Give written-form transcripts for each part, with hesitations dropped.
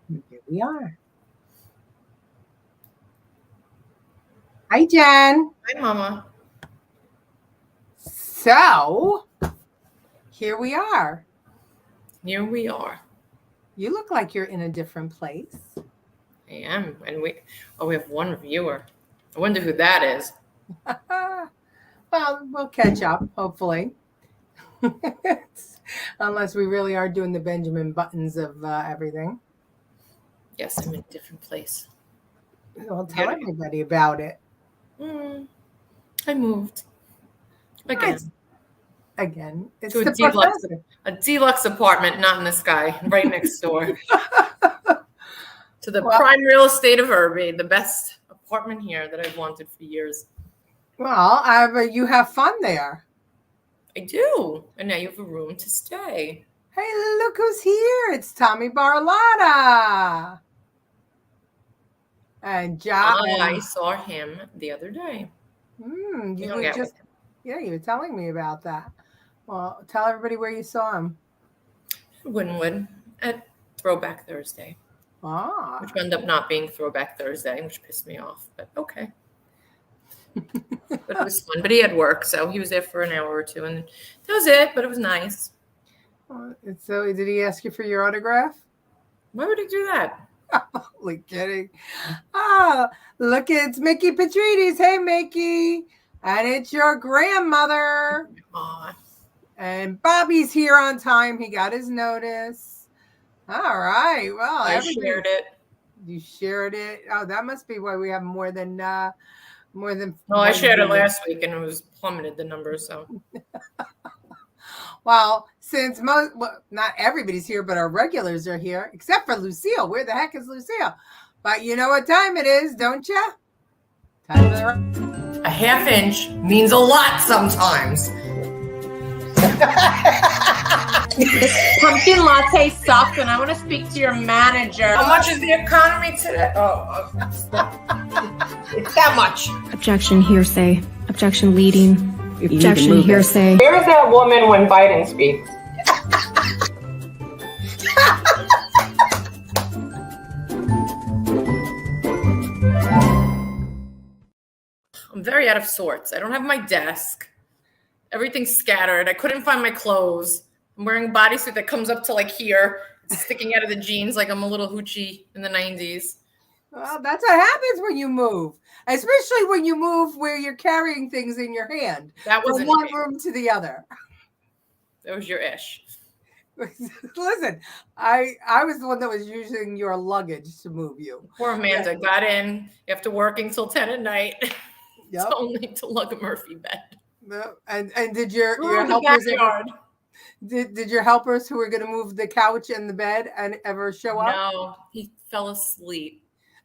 Here we are. Hi, Jen. Hi, Mama. So, here we are. Here we are. You look like you're in a different place. I am. And we have one viewer. I wonder who that is. Well, we'll catch up, hopefully. Unless we really are doing the Benjamin Buttons of everything. Yes, I'm in a different place. Well, tell everybody about it. I moved. Again. It's to a deluxe apartment, not in the sky, right next door. To the prime real estate of Irby, the best apartment here that I've wanted for years. Well, you have fun there. I do. And now you have a room to stay. Hey, look who's here. It's Tommy Barlotta. And John. I saw him the other day. You were telling me about that. Well, tell everybody where you saw him. Wynwood at Throwback Thursday. Which ended up not being Throwback Thursday, which pissed me off, but okay. But it was fun. But he had work, so he was there for an hour or two, and that was it, but it was nice. So did he ask you for your autograph? Why would he do that? Only kidding. Look, it's Mickey Petrides. Hey, Mickey. And it's your grandmother. Aww. And Bobby's here on time. He got his notice. All right. Well, I shared it. You shared it. Oh, that must be why we have more than. No, I shared it last week, and it was plummeted the numbers. So. Well, since not everybody's here, but our regulars are here, except for Lucille. Where the heck is Lucille? But you know what time it is, don't you? A half inch means a lot sometimes. This pumpkin latte sucks, and I want to speak to your manager. How much is the economy today? It's that much. Objection, hearsay. Objection, leading. Objection, hearsay. Where is that woman when Biden speaks? I'm very out of sorts. I don't have my desk. Everything's scattered. I couldn't find my clothes. I'm wearing a bodysuit that comes up to like here. It's sticking out of the jeans like I'm a little hoochie in the 90s. Well, that's what happens when you move. Especially when you move where you're carrying things in your hand. That was from one room to the other. That was your ish. Listen, I was the one that was using your luggage to move you. Poor Amanda got in after working till 10 at night. Yep. Only to lug a Murphy bed. No, and did your helpers did your helpers who were going to move the couch and the bed and ever show up? No, he fell asleep.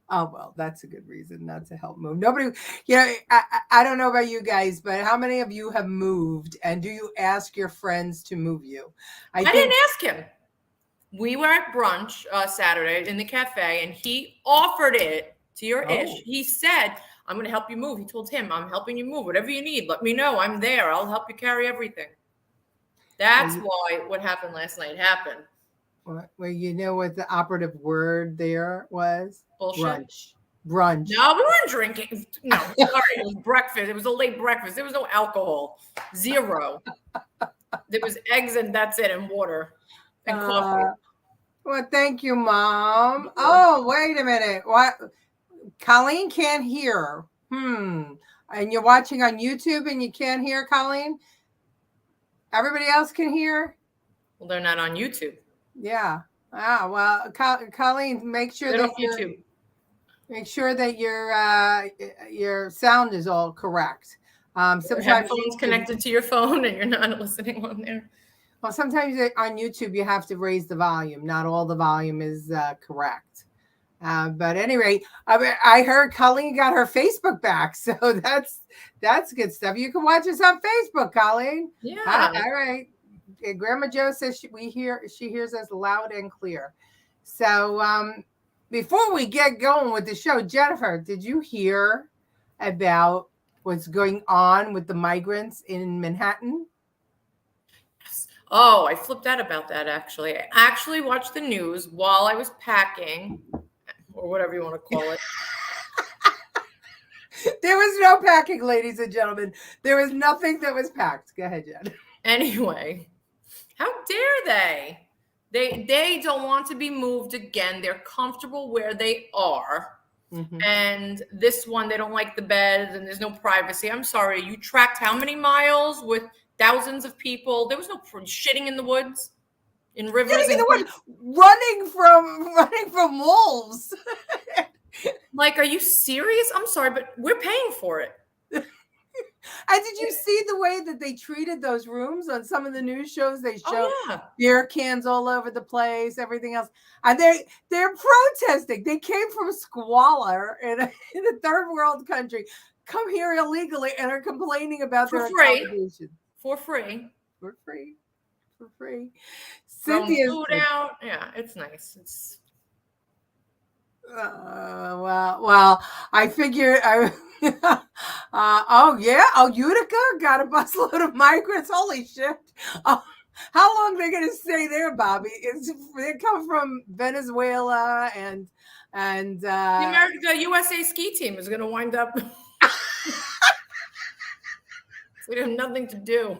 Oh, well, that's a good reason not to help move. Nobody, I don't know about you guys, but how many of you have moved, and do you ask your friends to move you? I didn't ask him. We were at brunch Saturday in the cafe, and he offered it to your ish. He said, I'm going to help you move. He told him, I'm helping you move. Whatever you need, let me know. I'm there. I'll help you carry everything. That's why what happened last night happened. Well, you know what the operative word there was? Bullshit. Brunch. No, we weren't drinking. No, sorry. It was breakfast. It was a late breakfast. There was no alcohol. Zero. There was eggs and that's it, and water and coffee. Well, thank you, Mom. Oh, wait a minute. What? Colleen can't hear. And you're watching on YouTube and you can't hear, Colleen? Everybody else can hear? Well, they're not on YouTube. Yeah. Well, Colleen, make sure that YouTube. Make sure that your sound is all correct. Sometimes headphones connected to your phone and you're not listening on there. Well, sometimes on YouTube you have to raise the volume. Not all the volume is correct. But anyway, I heard Colleen got her Facebook back, so that's good stuff. You can watch us on Facebook, Colleen. Yeah. All right. Grandma Jo says she hears us loud and clear. So before we get going with the show, Jennifer, did you hear about what's going on with the migrants in Manhattan? Yes. Oh, I flipped out about that, actually. I actually watched the news while I was packing, or whatever you want to call it. There was no packing, ladies and gentlemen. There was nothing that was packed. Go ahead, Jen. Anyway, how dare they? They don't want to be moved again. They're comfortable where they are. Mm-hmm. And this one, they don't like the bed and there's no privacy. I'm sorry. You tracked how many miles with thousands of people? There was no shitting in the woods, in rivers. Shitting in the woods, running from wolves. Like, are you serious? I'm sorry, but we're paying for it. And did you see the way that they treated those rooms on some of the news shows? They showed beer cans all over the place, everything else. And they're protesting. They came from squalor in a third world country, come here illegally, and are complaining about their accommodation. For free. For free. For free. Cynthia's food out. Yeah, it's nice. It's well, I figure Utica got a busload of migrants. Holy shit. How long are they going to stay there, Bobby? They come from Venezuela and the USA ski team is going to wind up. We have nothing to do.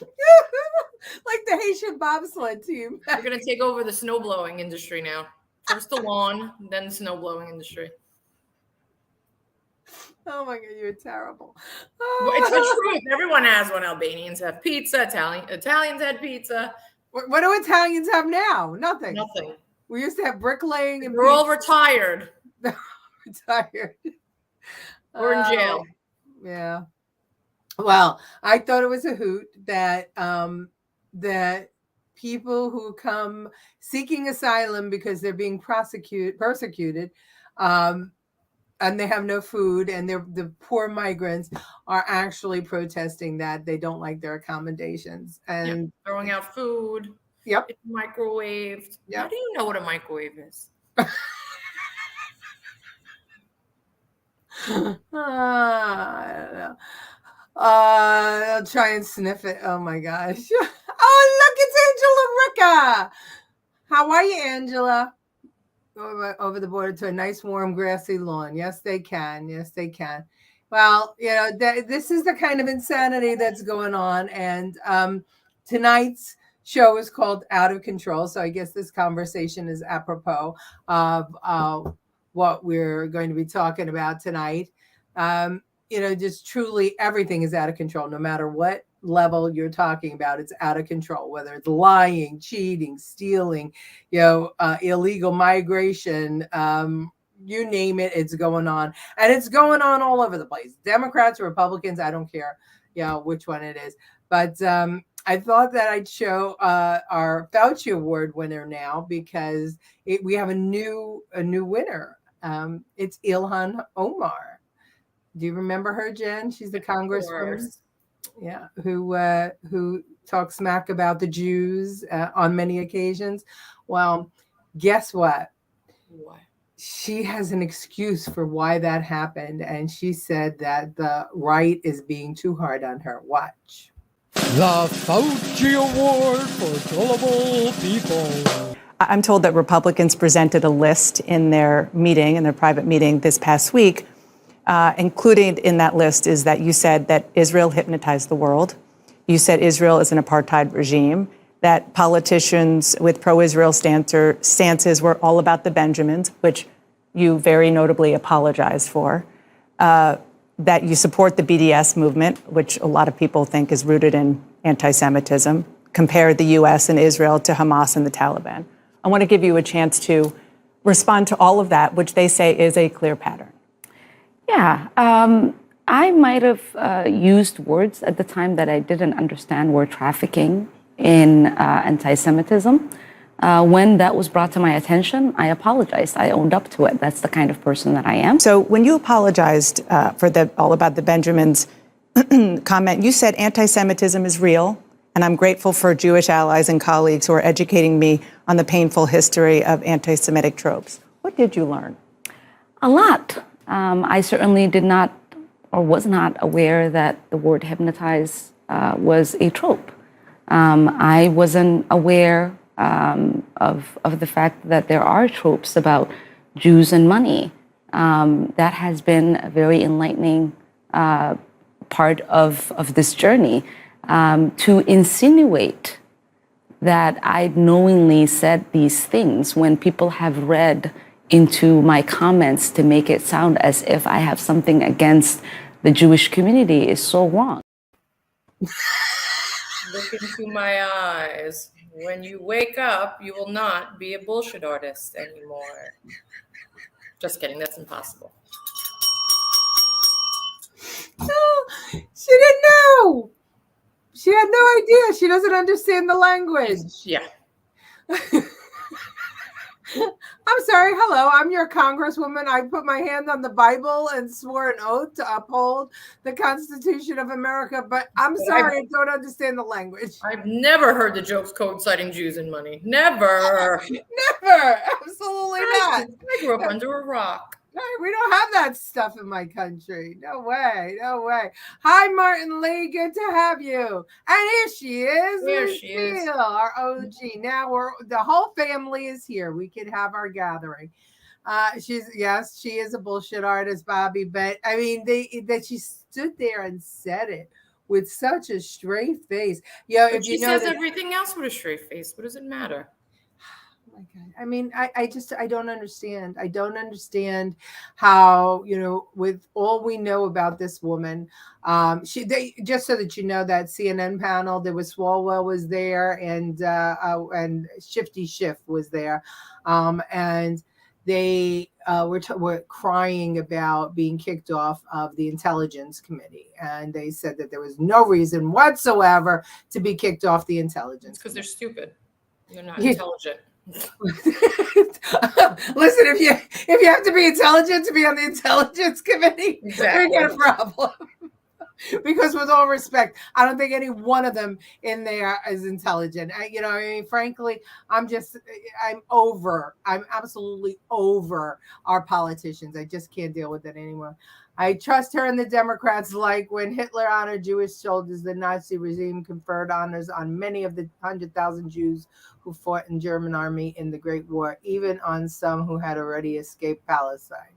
Like the Haitian bobsled team. We're going to take over the snowblowing industry now. First the lawn, then the snowblowing industry. Oh my God, you're terrible. Well, it's the truth. Everyone has one. Albanians have pizza. Italians had pizza. What do Italians have now? Nothing. Nothing. We used to have bricklaying and we're all retired. Retired. We're in jail. Yeah. Well, I thought it was a hoot that that people who come seeking asylum because they're being persecuted, and they have no food, and the poor migrants are actually protesting that they don't like their accommodations and throwing out food. Yep. It's microwaved. Yep. How do you know what a microwave is? I don't know. I'll try and sniff it. Oh my gosh. Oh, look, it's Angela Ricca. How are you, Angela? Over the border to a nice, warm, grassy lawn. Yes, they can. Yes, they can. Well, this is the kind of insanity that's going on. And tonight's show is called Out of Control. So I guess this conversation is apropos of what we're going to be talking about tonight. Just truly everything is out of control, no matter what level you're talking about. It's out of control, whether it's lying, cheating, stealing, illegal migration, you name it, it's going on. And it's going on all over the place. Democrats, Republicans, I don't care, which one it is. But I thought that I'd show our Fauci Award winner now, because we have a new winner. It's Ilhan Omar. Do you remember her, Jen? She's the congresswoman, who talks smack about the Jews on many occasions. Well, guess what? What? She has an excuse for why that happened, and she said that the right is being too hard on her. Watch. The Fauci Award for Gullible People. I'm told that Republicans presented a list in their private meeting this past week. Included in that list is that you said that Israel hypnotized the world. You said Israel is an apartheid regime, that politicians with pro-Israel stances were all about the Benjamins, which you very notably apologized for, that you support the BDS movement, which a lot of people think is rooted in anti-Semitism, compared the U.S. and Israel to Hamas and the Taliban. I want to give you a chance to respond to all of that, which they say is a clear pattern. Yeah, I might have used words at the time that I didn't understand were trafficking in anti-Semitism. When that was brought to my attention, I apologized. I owned up to it. That's the kind of person that I am. So when you apologized for the all about the Benjamins comment, you said anti-Semitism is real, and I'm grateful for Jewish allies and colleagues who are educating me on the painful history of anti-Semitic tropes. What did you learn? A lot. I certainly did not or was not aware that the word hypnotize was a trope. I wasn't aware of the fact that there are tropes about Jews and money. That has been a very enlightening part of this journey. To insinuate that I knowingly said these things when people have read into my comments to make it sound as if I have something against the Jewish community is so wrong. Look into my eyes. When you wake up, you will not be a bullshit artist anymore. Just kidding. That's impossible. No, she didn't know. She had no idea. She doesn't understand the language. Yeah. I'm sorry. Hello, I'm your congresswoman. I put my hand on the Bible and swore an oath to uphold the Constitution of America, but I'm sorry, I don't understand the language. I've never heard the jokes coinciding Jews and money. Never. Never. Absolutely not. I grew up under a rock. We don't have that stuff in my country. No way. No way. Hi, Martin Lee. Good to have you. And here she is. Here she is. Our OG. Now the whole family is here. We could have our gathering. She is a bullshit artist, Bobby. But I mean, that she stood there and said it with such a straight face. If she says everything else with a straight face. What does it matter? Oh my God. I mean, I don't understand. I don't understand how, with all we know about this woman, just so that you know, that CNN panel, there was Swalwell was there and Shifty Schiff was there. And they were crying about being kicked off of the Intelligence Committee. And they said that there was no reason whatsoever to be kicked off the Intelligence. Because they're stupid. They're not intelligent. Listen, if you have to be intelligent to be on the Intelligence Committee, exactly. We got a problem. Because with all respect, I don't think any one of them in there is intelligent. Frankly, I'm absolutely over our politicians. I just can't deal with it anymore. I trust her and the Democrats, like when Hitler honored Jewish soldiers, the Nazi regime conferred honors on many of the 100,000 Jews who fought in German army in the Great War, even on some who had already escaped Palestine.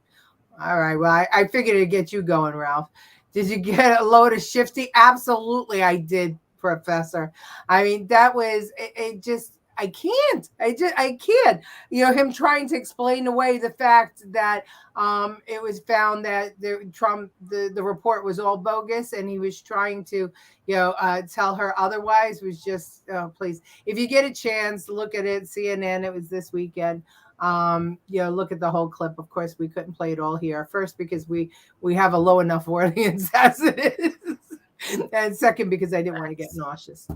All right, well, I figured it'd get you going, Ralph. Did you get a load of Shifty? Absolutely, I did, Professor. I mean, that was it. I can't. I can't. Him trying to explain away the fact that it was found that the report was all bogus, and he was trying to, tell her otherwise. Was just, please, if you get a chance, look at it. CNN. It was this weekend. Look at the whole clip. Of course, we couldn't play it all here. First, because we have a low enough audience as it is, and second, because I didn't want to get nauseous.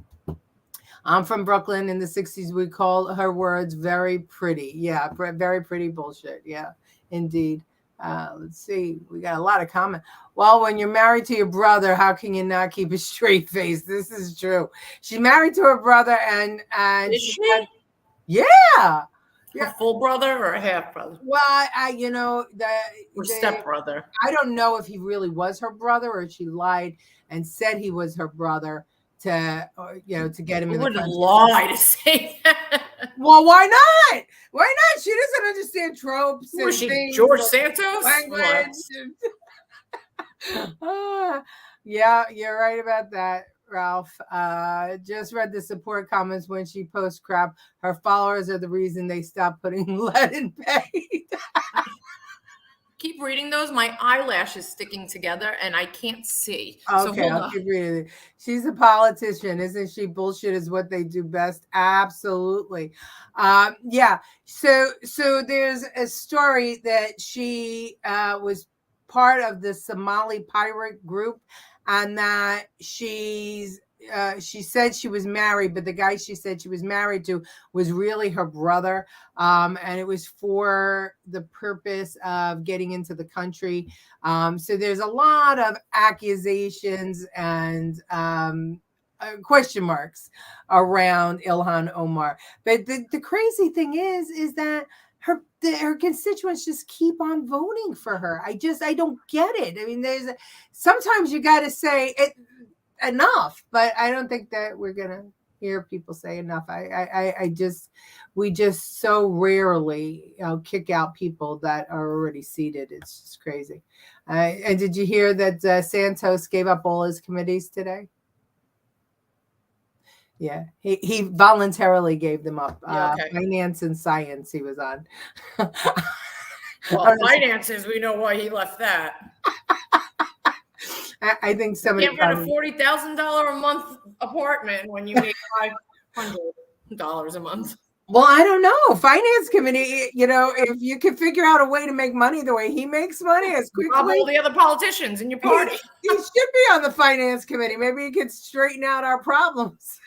I'm from Brooklyn. In the 60s, we called her words very pretty. Yeah, very pretty bullshit. Yeah, indeed. Let's see. We got a lot of comment. Well, when you're married to your brother, how can you not keep a straight face? This is true. She's married to her brother, and is she? Yeah. A full brother or a half brother? Well, or step brother. I don't know if he really was her brother or she lied and said he was her brother to get him in the country. Wouldn't lie to say that. Well, why not? Why not? She doesn't understand tropes. Was she George Santos? Language. Yeah, you're right about that, Ralph. Just read the support comments when she posts crap. Her followers are the reason they stopped putting lead in paint. Keep reading those. My eyelash is sticking together and I can't see. Okay, I'll keep reading. She's a politician, isn't she? Bullshit is what they do best. Absolutely. Yeah. So there's a story that she was part of the Somali pirate group, and that she said she was married, but the guy she said she was married to was really her brother. And it was for the purpose of getting into the country. So there's a lot of accusations and question marks around Ilhan Omar. But the crazy thing is that her constituents just keep on voting for her. I don't get it. I mean, sometimes you got to say it enough, but I don't think that we're gonna, hear people say enough. We just so rarely kick out people that are already seated. It's just crazy. And did you hear that Santos gave up all his committees today? Yeah, he voluntarily gave them up. Okay. Finance and science he was on. Well, finances, we know why he left that. I think somebody You can't rent a $40,000 a month apartment when you make $500 a month. Well, I don't know. Finance committee, if you can figure out a way to make money the way he makes money as quickly. All the other politicians in your party. He should be on the finance committee. Maybe he could straighten out our problems.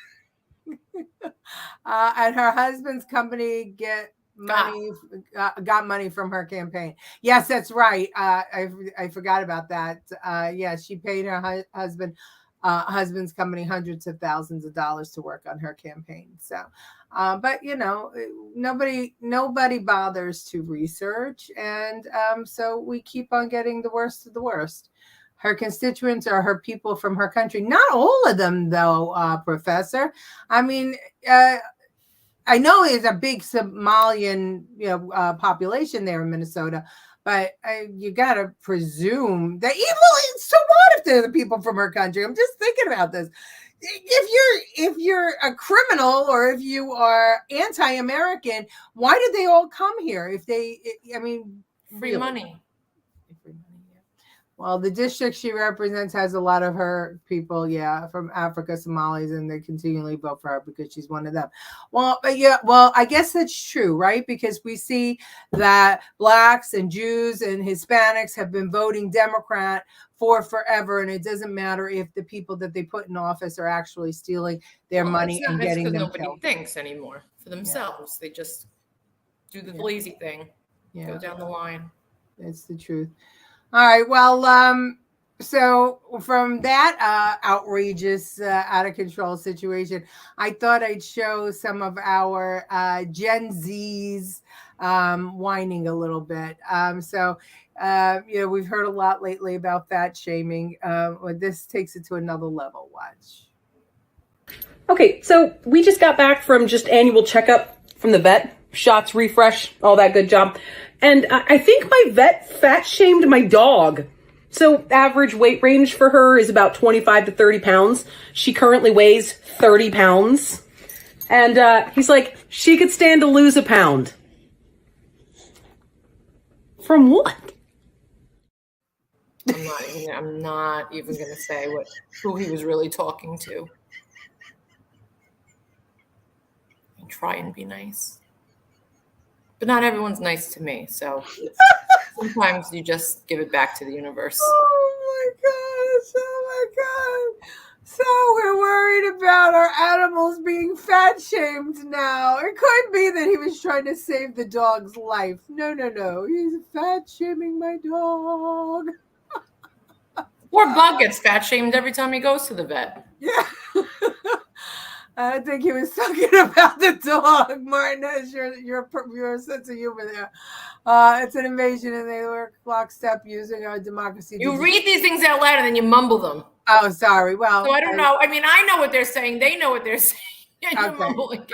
And her husband's company got money from her campaign. Yes, that's right. I forgot about that. Yeah, she paid her husband's company hundreds of thousands of dollars to work on her campaign. So, but nobody bothers to research, and so we keep on getting the worst of the worst. Her constituents are her people from her country. Not all of them, though, Professor. I mean, I know there's a big Somalian population there in Minnesota, but you got to presume that so what if they're the people from her country? I'm just thinking about this. If you're a criminal or if you are anti-American, why did they all come here? Free money. Well, the district she represents has a lot of her people, from Africa, Somalis, and they continually vote for her because she's one of them. Well, I guess that's true, right? Because we see that Blacks and Jews and Hispanics have been voting Democrat for forever, and it doesn't matter if the people that they put in office are actually stealing their money and getting them nobody killed. thinks anymore for themselves. They just do the lazy thing, go down the line. That's the truth. All right. Well, so from that outrageous, out of control situation, I thought I'd show some of our Gen Zs whining a little bit. We've heard a lot lately about fat shaming. This takes it to another level. Watch. Okay, so we just got back from just annual checkup from the vet. Shots, refresh, all that good job. And I think my vet fat shamed my dog. So average weight range for her is about 25 to 30 pounds. She currently weighs 30 pounds. And he's like, she could stand to lose a pound. From what? I'm not even going to say who he was really talking to. And try and be nice. But not everyone's nice to me, so sometimes you just give it back to the universe. Oh my God. So we're worried about our animals being fat shamed now. It could be that he was trying to save the dog's life. No. He's fat shaming my dog. Poor Bug gets fat shamed every time he goes to the vet. Yeah. I think he was talking about the dog. Martin has your sense of humor there. It's an invasion, and they work lockstep using our democracy. You read these things out loud, and then you mumble them. Oh, sorry. Well, so I don't know. I mean, I know what they're saying. They know what they're saying. Okay.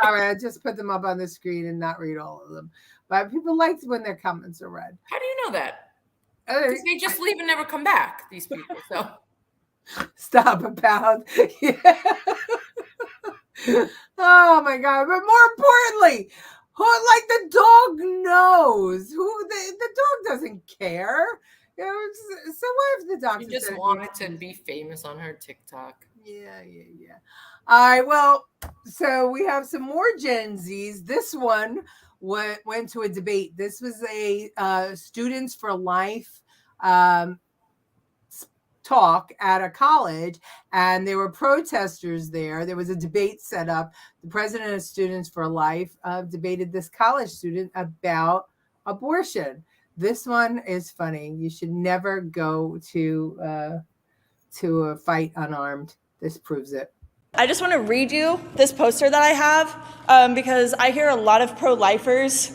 All right. I just put them up on the screen and not read all of them. But people like when their comments are read. How do you know that? Because they just leave and never come back, these people. So stop about. Yeah. Oh my God! But more importantly, the dog knows the dog doesn't care. So what if the dog just wanted to be famous on her TikTok? Yeah. All right. Well, so we have some more Gen Zs. This one went to a debate. This was a Students for Life talk at a college, and there were protesters there. There was a debate set up. The president of Students for Life debated this college student about abortion. This one is funny. You should never go to a fight unarmed. This proves it. I just want to read you this poster that I have because I hear a lot of pro-lifers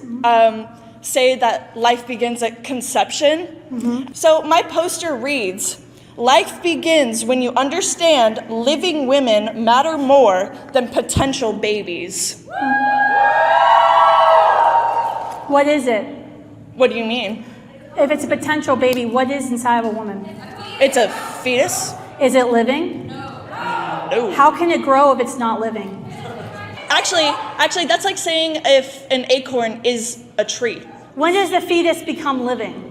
say that life begins at conception. Mm-hmm. So my poster reads, Life begins when you understand living women matter more than potential babies. What is it? What do you mean? If it's a potential baby, what is inside of a woman? It's a fetus? Is it living? No. How can it grow if it's not living? Actually, that's like saying if an acorn is a tree. When does the fetus become living?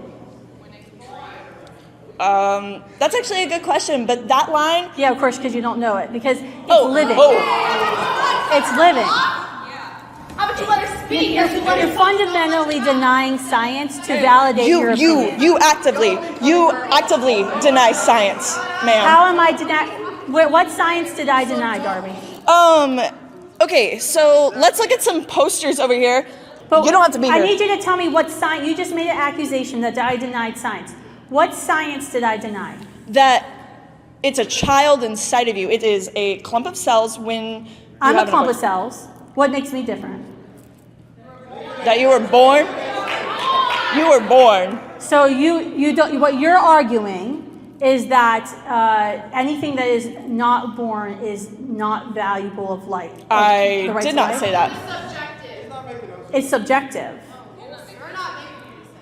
That's actually a good question, but that line... Yeah, of course, because you don't know it, because it's living. It's living. How about you let her speak? You're fundamentally denying science to validate your opinion. You actively deny science, ma'am. How am I denying? What science did I deny, Darby? Okay, so let's look at some posters over here. But you don't have to be here. I need you to tell me what science. You just made an accusation that I denied science. What science did I deny? That it's a child inside of you. It is a clump of cells when I'm a clump of cells. What makes me different? That you were born. You were born. So you don't. What you're arguing is that anything that is not born is not valuable of life. I did not say that. It's subjective.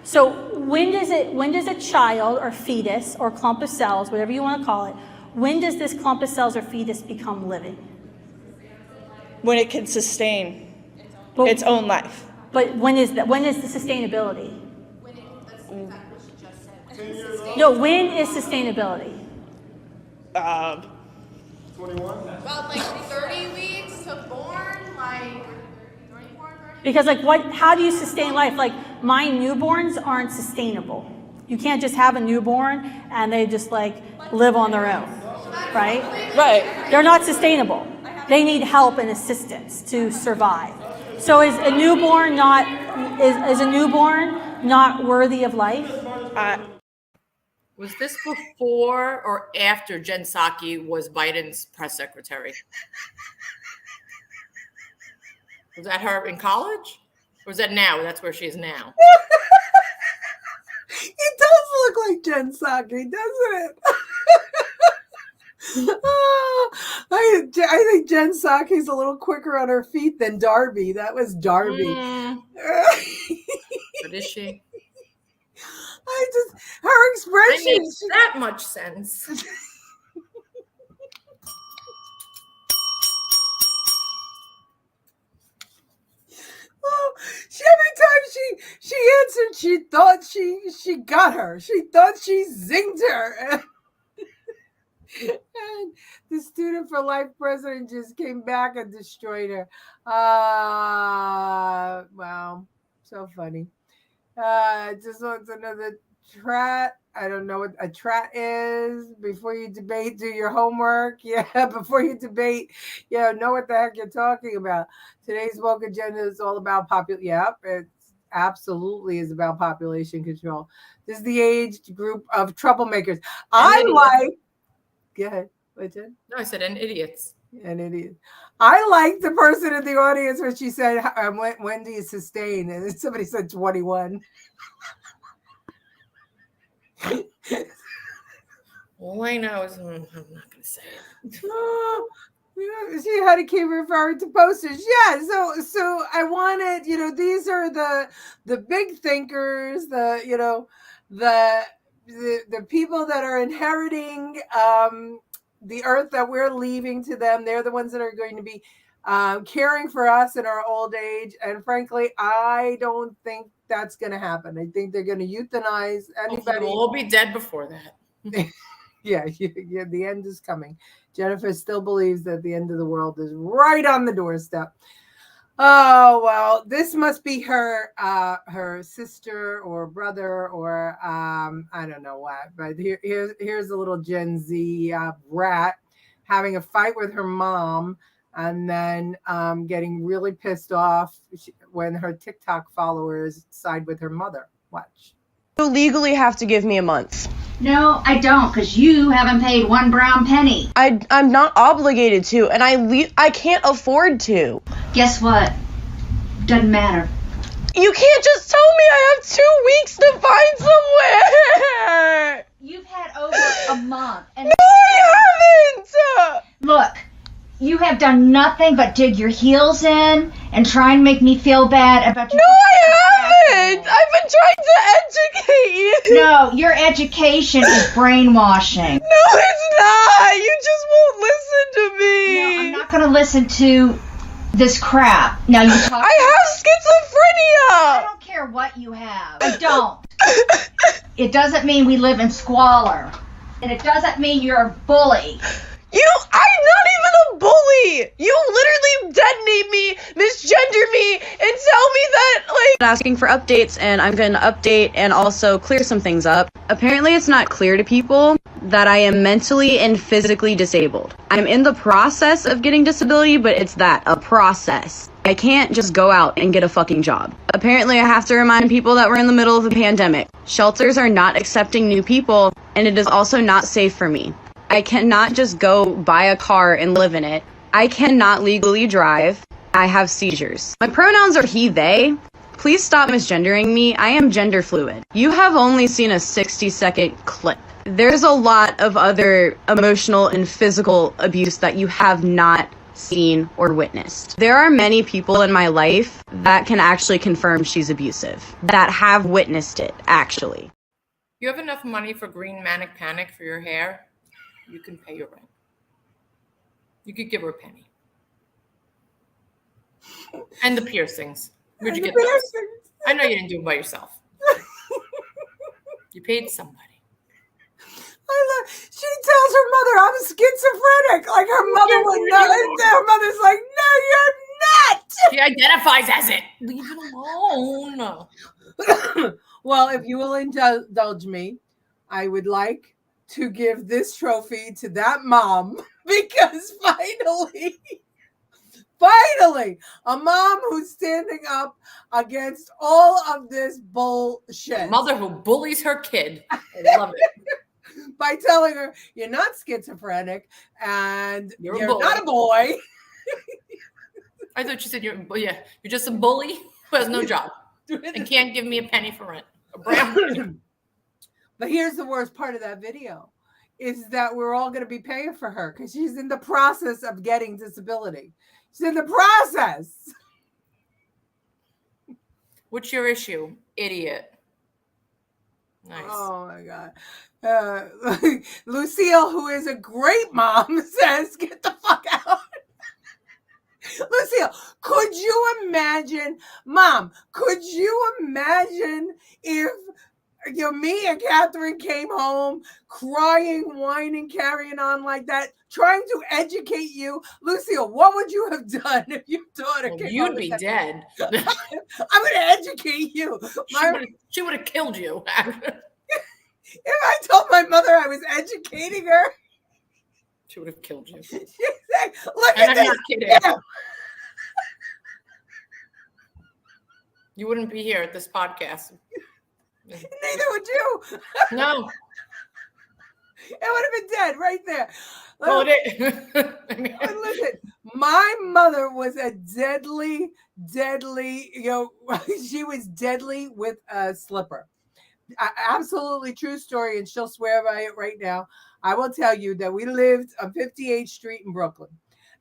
So when does a child or fetus or clump of cells, whatever you want to call it, when does this clump of cells or fetus become living? When it can sustain its own life. But when is that? When is the sustainability? No, when is sustainability? 21. About like 30 weeks to born, like 24, 30. Because how do you sustain life? Like my newborns aren't sustainable. You can't just have a newborn and they just live on their own, right? Right. They're not sustainable. They need help and assistance to survive. So is a newborn not worthy of life? Was this before or after Jen Psaki was Biden's press secretary? Was that her in college? Or was that now? That's where she is now. It does look like Jen Psaki, doesn't it? I think Jen Psaki's a little quicker on her feet than Darby. That was Darby. But is she? Her expression. It makes that much sense. Every time she answered, she thought she got her. She thought she zinged her. And the student for life president just came back and destroyed her. Wow, so funny. Just wants another trat. I don't know what a trat is. Before you debate, do your homework. Yeah, before you debate, know what the heck you're talking about. Today's woke agenda is all about it absolutely is about population control. This is the age group of troublemakers. Go ahead. What's it? No, I said and idiots. And idiots. I like the person in the audience when she said, when do you sustain? And somebody said 21. All I know is I'm not going to say it. She had to keep referring to posters. Yeah, so I wanted, these are the big thinkers, the people that are inheriting the earth that we're leaving to them. They're the ones that are going to be caring for us in our old age. And frankly, I don't think that's going to happen. I think they're going to euthanize anybody. We'll all be dead before that. Yeah, the end is coming. Jennifer still believes that the end of the world is right on the doorstep. Oh, well, this must be her sister or brother or I don't know what. But here's a little Gen Z rat having a fight with her mom and then getting really pissed off when her TikTok followers side with her mother. Watch. You legally have to give me a month. No, I don't, because you haven't paid one brown penny. I'm not obligated to, and I can't afford to. Guess what? Doesn't matter. You can't just tell me I have 2 weeks to find somewhere! You've had over a month. And No, I haven't! look, you have done nothing but dig your heels in and try and make me feel bad about your. No, I haven't! I've been trying to educate you! No, your education is brainwashing. No, it's not! You just won't listen to me! No, I'm not gonna listen to this crap. Now you talk. I have schizophrenia! I don't care what you have. I don't. It doesn't mean we live in squalor. And it doesn't mean you're a bully. I'm not even a bully! You literally detonate me, misgender me, and tell me that, asking for updates, and I'm gonna update and also clear some things up. Apparently it's not clear to people that I am mentally and physically disabled. I'm in the process of getting disability, but it's a process. I can't just go out and get a fucking job. Apparently I have to remind people that we're in the middle of a pandemic. Shelters are not accepting new people, and it is also not safe for me. I cannot just go buy a car and live in it. I cannot legally drive. I have seizures. My pronouns are he, they. Please stop misgendering me. I am gender fluid. You have only seen a 60-second clip. There's a lot of other emotional and physical abuse that you have not seen or witnessed. There are many people in my life that can actually confirm she's abusive, that have witnessed it, actually. You have enough money for green manic panic for your hair? You can pay your rent. You could give her a penny. And the piercings. Where'd you get those? I know you didn't do them by yourself. You paid somebody. She tells her mother, I'm schizophrenic. Like her mother would know. And her mother's like, no, you're not. She identifies as it. Leave it alone. Well, if you will indulge me, I would like to give this trophy to that mom because finally, a mom who's standing up against all of this bullshit. A mother who bullies her kid. I love it. By telling her, you're not schizophrenic and you're not a boy. I thought you said you're just a bully who has no job and can't give me a penny for rent. But here's the worst part of that video is that we're all going to be paying for her because she's in the process of getting disability. She's in the process. What's your issue, idiot? Nice. Oh my God. Lucille, who is a great mom, says, get the fuck out. Lucille, could you imagine, Mom, could you imagine if me and Catherine came home crying, whining, carrying on like that, trying to educate you? Lucille, what would you have done if your daughter came home? You'd be dead. I'm going to educate you. She would have killed you. If I told my mother I was educating her, she would have killed you. She'd say, look at this. I'm not kidding. Yeah. You wouldn't be here at this podcast. Neither would you. No. It would have been dead right there. Oh, listen, my mother was a deadly, she was deadly with a slipper. Absolutely true story, and she'll swear by it right now. I will tell you that we lived on 58th Street in Brooklyn,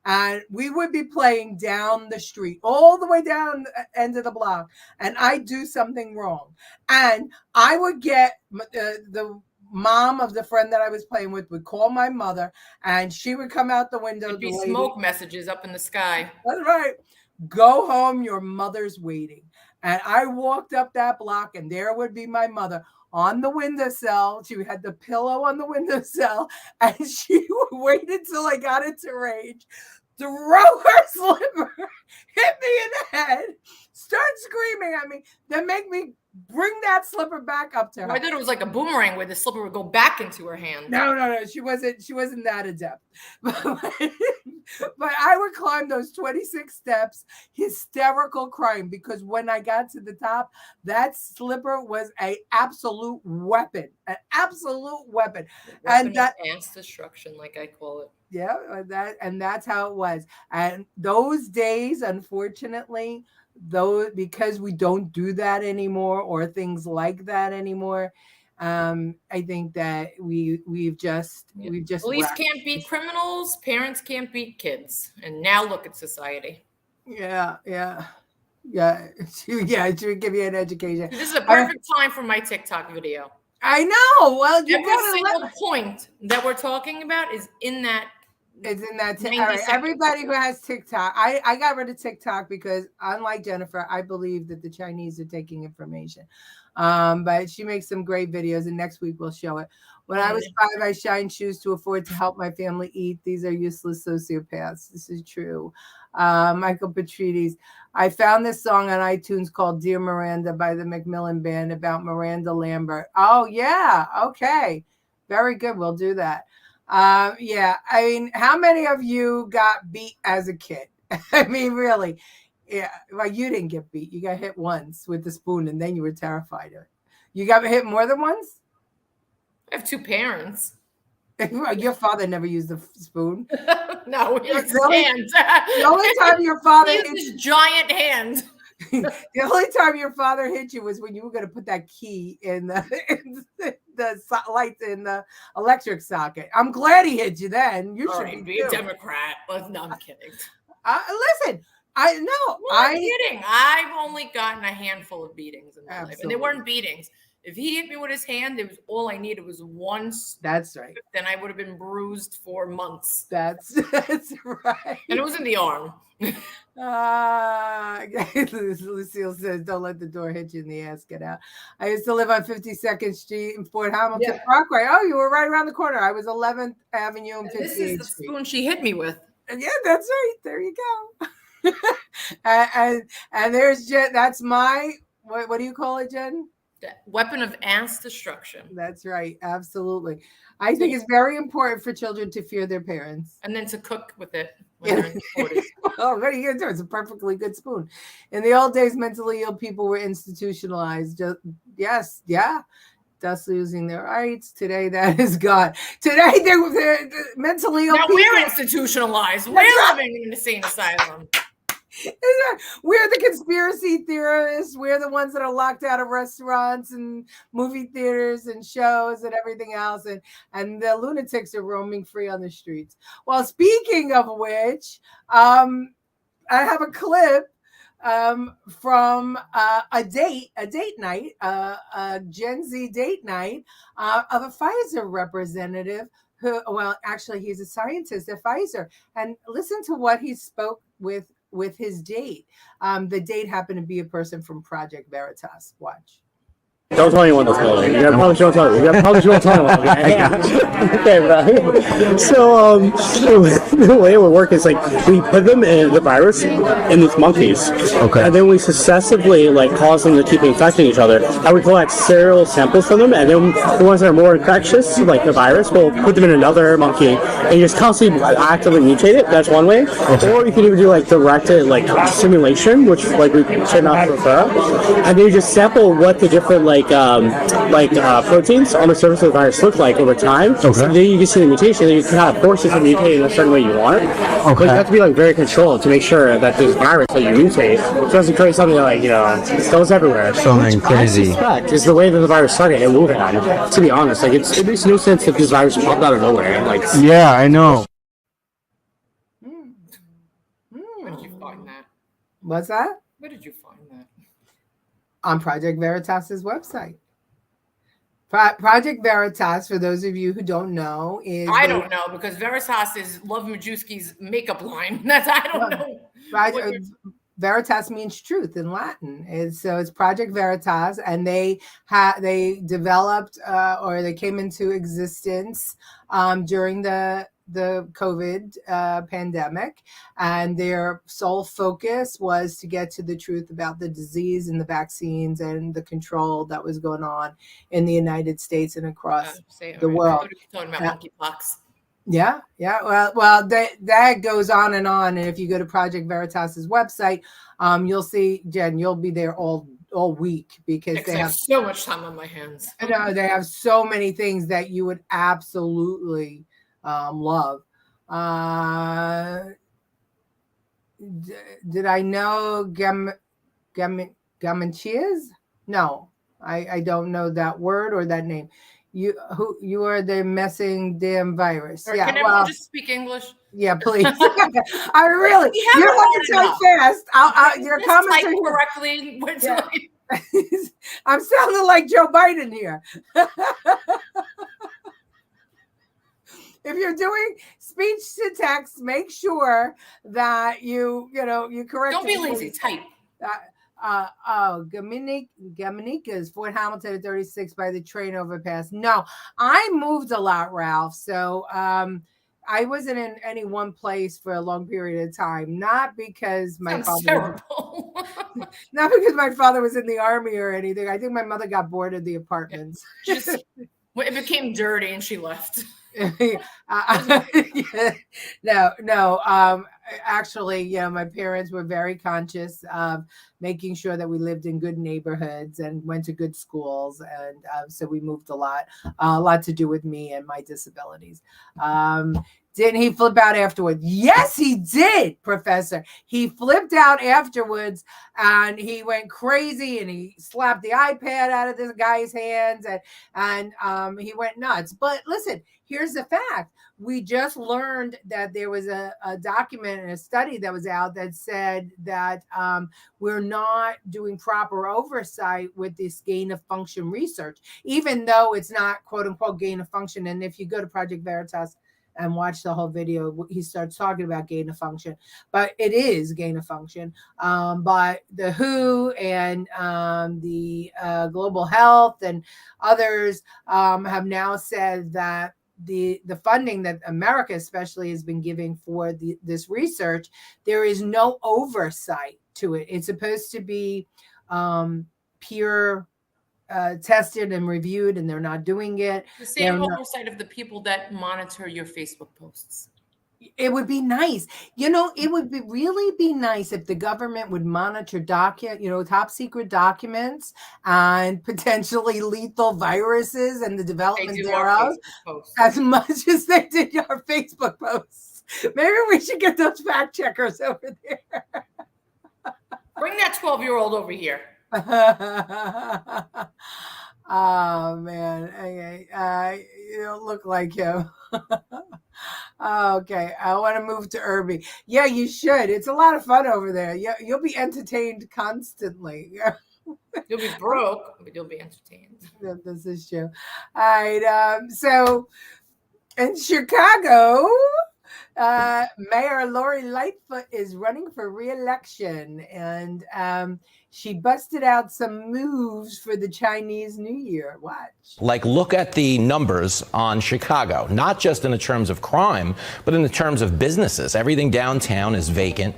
and we would be playing down the street, all the way down the end of the block, and I'd do something wrong. And I would get the mom of the friend that I was playing with would call my mother, and she would come out the window. There'd be smoke messages up in the sky. That's right. Go home, your mother's waiting. And I walked up that block, and there would be my mother on the windowsill. She had the pillow on the windowsill, and she waited till I got into rage, throw her slipper, hit me in the head, start screaming at me, then make me bring that slipper back up to her. I thought it was like a boomerang where the slipper would go back into her hand. No. She wasn't that adept. But I would climb those 26 steps, hysterical crying, because when I got to the top, that slipper was an absolute weapon. An absolute weapon. And that mass destruction, like I call it. Yeah, that's how it was. And those days, unfortunately, because we don't do that anymore or things like that anymore, I think that we've just Police can't beat criminals, parents can't beat kids, and now look at society. Yeah. She would give you an education. This is a perfect time for my TikTok video. I know. Well, you every single point that we're talking about is in that. It's in that. All right, everybody who has TikTok, I got rid of TikTok because, unlike Jennifer, I believe that the Chinese are taking information. But she makes some great videos, and next week we'll show it. When I was 5, I shined shoes to afford to help my family eat. These are useless sociopaths. This is true. Michael Petrides. I found this song on iTunes called Dear Miranda by the Macmillan Band about Miranda Lambert. Oh, yeah. Okay. Very good. We'll do that. Yeah. I mean, how many of you got beat as a kid? I mean, really? Yeah. Well, you didn't get beat. You got hit once with the spoon, and then you were terrified of it. You got hit more than once? I have 2 parents. Your father never used the spoon. No, he used his hands. The only time your father hit his giant hand. The only time your father hit you was when you were going to put that key in the lights in the electric socket. I'm glad he hit you then. You should be a Democrat. Well, no, I'm kidding. Listen, I'm kidding. I've only gotten a handful of beatings in my life, and they weren't beatings. If he hit me with his hand, it was all I needed was once. That's right. Then I would have been bruised for months. That's right. And it was in the arm. Lucille says, "Don't let the door hit you in the ass. Get out." I used to live on 52nd Street in Fort Hamilton, Parkway. Oh, you were right around the corner. I was 11th Avenue and 58th This is the spoon she hit me with. Yeah, that's right. There you go. and there's Jen. That's my what do you call it, Jen? Weapon of ass destruction. That's right. Absolutely. I think it's very important for children to fear their parents. And then to cook with it when they're in the 40s. Well, what are you going to do? It's a perfectly good spoon. In the old days, mentally ill people were institutionalized. Yes. Thus losing their rights. Today, that is gone. Today, they're mentally ill now people. We're institutionalized. We're living in an insane asylum. We're the conspiracy theorists. We're the ones that are locked out of restaurants and movie theaters and shows and everything else. And the lunatics are roaming free on the streets. Well, speaking of which, I have a clip from a date night, a Gen Z date night of a Pfizer representative who, well, actually, he's a scientist at Pfizer. And listen to what he spoke with his date. The date happened to be a person from Project Veritas. Watch. Don't tell anyone this building. You probably shouldn't tell anyone. Okay, bro. So, the way it would work is like we put them in the virus in these monkeys. Okay. And then we successively cause them to keep infecting each other. And we collect serial samples from them, and then the ones that are more infectious, like the virus, we'll put them in another monkey and just constantly actively mutate it. That's one way. Okay. Or you can even do directed simulation, which we should not prefer. And then you just sample what the different proteins on the surface of the virus look like over time. Okay. So then you can see the mutation, and you can force it to mutate in a certain way you want. Okay. But you have to be very controlled to make sure that this virus that you mutate doesn't create something that goes everywhere. Something crazy. I suspect is the way that the virus started in Wuhan. To be honest, it makes no sense if this virus popped out of nowhere. Yeah, I know. Where did you find that? What's that? Where did you find that? On Project Veritas's website. Project Veritas, for those of you who don't know, is I don't know because Veritas is Love Majewski's makeup line. I don't know. Veritas means truth in Latin. So it's Project Veritas, and they developed or they came into existence during the COVID pandemic, and their sole focus was to get to the truth about the disease and the vaccines and the control that was going on in the United States and across the world. Talking about monkeypox. Yeah. Well, that goes on. And if you go to Project Veritas's website, you'll see, Jen, you'll be there all week because they have so much time on my hands. They have so many things that you would absolutely love. Did I know Gamanchias? No. I don't know that word or that name. You are the messing damn virus. Or Yeah, can everyone just speak English? Yeah, please. I really. You don't have to type fast. Your just comments type are here. correctly. Yeah. I'm sounding like Joe Biden here. If you're doing speech to text, make sure that you correct. Don't be lazy. Type. Gamanica is Fort Hamilton at 36 by the train overpass. No, I moved a lot, Ralph. So I wasn't in any one place for a long period of time. Not because my father not because my father was in the army or anything. I think my mother got bored of the apartments. It became dirty and she left. No. Actually, my parents were very conscious of making sure that we lived in good neighborhoods and went to good schools, and so we moved a lot to do with me and my disabilities. Didn't he flip out afterwards? Yes, he did, Professor. He flipped out afterwards and he went crazy and he slapped the iPad out of this guy's hands and he went nuts. But listen, here's the fact. We just learned that there was a document and a study that was out that said that we're not doing proper oversight with this gain of function research, even though it's not quote unquote gain of function. And if you go to Project Veritas and watch the whole video, he starts talking about gain of function, but it is gain of function. But the WHO and the Global Health and others have now said that the funding that America especially has been giving for this research, there is no oversight to it. It's supposed to be peer tested and reviewed, and they're not doing it. The same oversight of the people that monitor your Facebook posts. It would be nice. It would really be nice if the government would monitor top secret documents and potentially lethal viruses and the development thereof as much as they did our Facebook posts. Maybe we should get those fact checkers over there. Bring that 12-year-old over here. Oh man, okay. You don't look like him. Okay, I want to move to Irby. Yeah, you should. It's a lot of fun over there. Yeah, you'll be entertained constantly. You'll be broke, but you'll be entertained. This is true. All right. So in Chicago, Mayor Lori Lightfoot is running for re-election, and she busted out some moves for the Chinese New Year. Watch. Look at the numbers on Chicago, not just in the terms of crime, but in the terms of businesses. Everything downtown is vacant.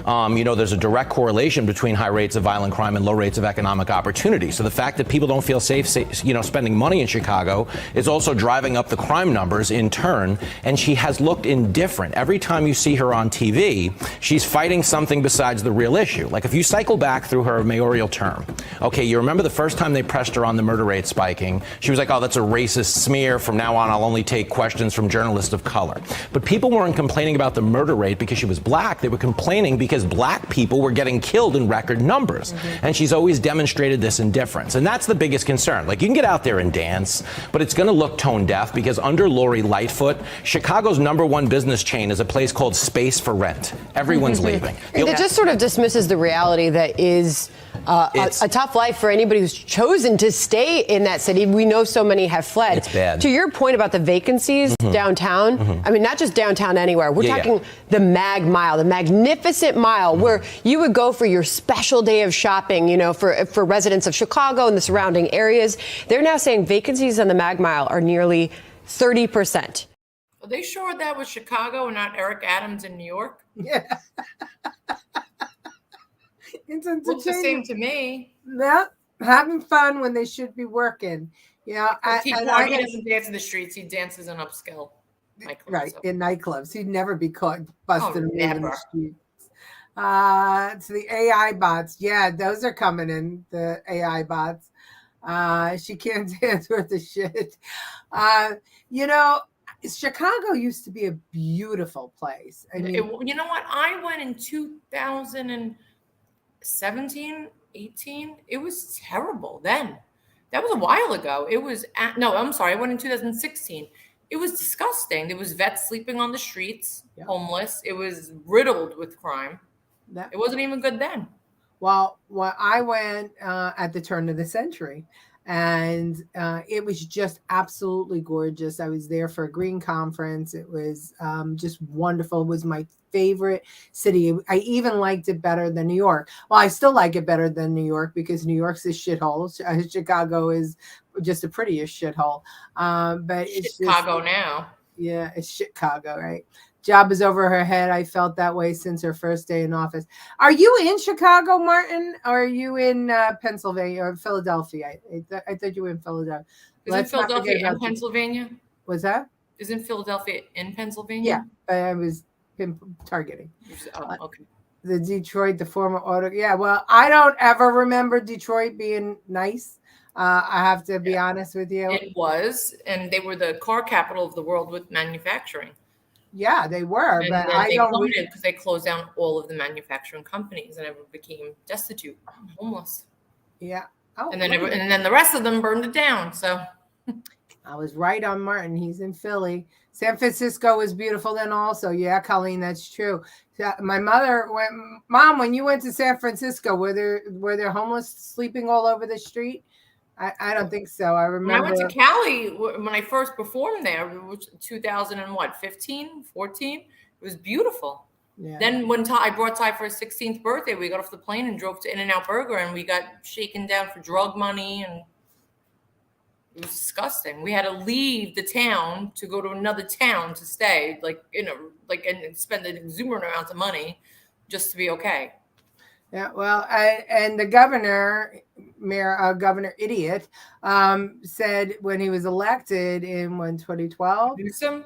There's a direct correlation between high rates of violent crime and low rates of economic opportunity. So the fact that people don't feel safe, spending money in Chicago is also driving up the crime numbers in turn. And she has looked indifferent. Every time you see her on TV, she's fighting something besides the real issue. Like if you cycle back through her mayoral term, okay, you remember the first time they pressed her on the murder rate spiking, she was like, oh, that's a racist smear. From now on, I'll only take questions from journalists of color. But people weren't complaining about the murder rate because she was black. They were complaining because black people were getting killed in record numbers. Mm-hmm. And she's always demonstrated this indifference. And that's the biggest concern. You can get out there and dance, but it's going to look tone deaf because under Lori Lightfoot, Chicago's #1 business chain is a place called Space for Rent. Everyone's leaving. It just sort of dismisses the reality that is a tough life for anybody who's chosen to stay in that city. We know so many have fled. It's bad. To your point about the vacancies downtown, I mean, not just downtown anywhere. We're talking the Mag Mile, the magnificent mile where you would go for your special day of shopping, for residents of Chicago and the surrounding areas. They're now saying vacancies on the Mag Mile are nearly 30%. Are they sure that was Chicago and not Eric Adams in New York? Yeah. It's looks the same to me. Yeah, having fun when they should be working. He doesn't dance in the streets. He dances in upscale nightclubs. Right, in nightclubs. He'd never be caught busting in the streets. To the AI bots. Yeah, those are coming in, the AI bots. She can't dance worth a shit. Chicago used to be a beautiful place. I mean, you know what? I went in 2017, 18. It was terrible then. That was a while ago. It was no, I'm sorry. I went in 2016. It was disgusting. There was vets sleeping on the streets, homeless. It was riddled with crime. It wasn't even good then. Well, I went at the turn of the century, and it was just absolutely gorgeous. I was there for a green conference. It was just wonderful. It was my favorite city. I even liked it better than New York. Well, I still like it better than New York because New York's a shithole. Chicago is just a prettier shithole. But it's Chicago now. Yeah, it's Chicago, right? Job is over her head. I felt that way since her first day in office. Are you in Chicago, Martin? Or are you in Pennsylvania or Philadelphia? I thought you were in Philadelphia. Isn't Philadelphia in Pennsylvania? Was that? Isn't Philadelphia in Pennsylvania? Yeah, I was targeting. Oh, okay. The Detroit, the former auto. Yeah, well, I don't ever remember Detroit being nice. I have to be honest with you. It was, and they were the car capital of the world with manufacturing. Yeah, they were, And but then I they don't. plummeted because they closed down all of the manufacturing companies, and everyone became destitute, homeless. Yeah. Oh, and then the rest of them burned it down. So I was right on Martin. He's in Philly. San Francisco was beautiful then also. Yeah, Colleen, that's true. My mother went, Mom, when you went to San Francisco, were there homeless sleeping all over the street? I don't think so. I remember. When I went to Cali, when I first performed there, which 2015, 14, it was beautiful. Yeah. Then when I brought Ty for his 16th birthday, we got off the plane and drove to In-N-Out Burger, and we got shaken down for drug money, and it was disgusting. We had to leave the town to go to another town to stay, and spend an exuberant amount of money just to be okay. Yeah, well, and the governor, Governor Idiot, said when he was elected in 2012. Newsom?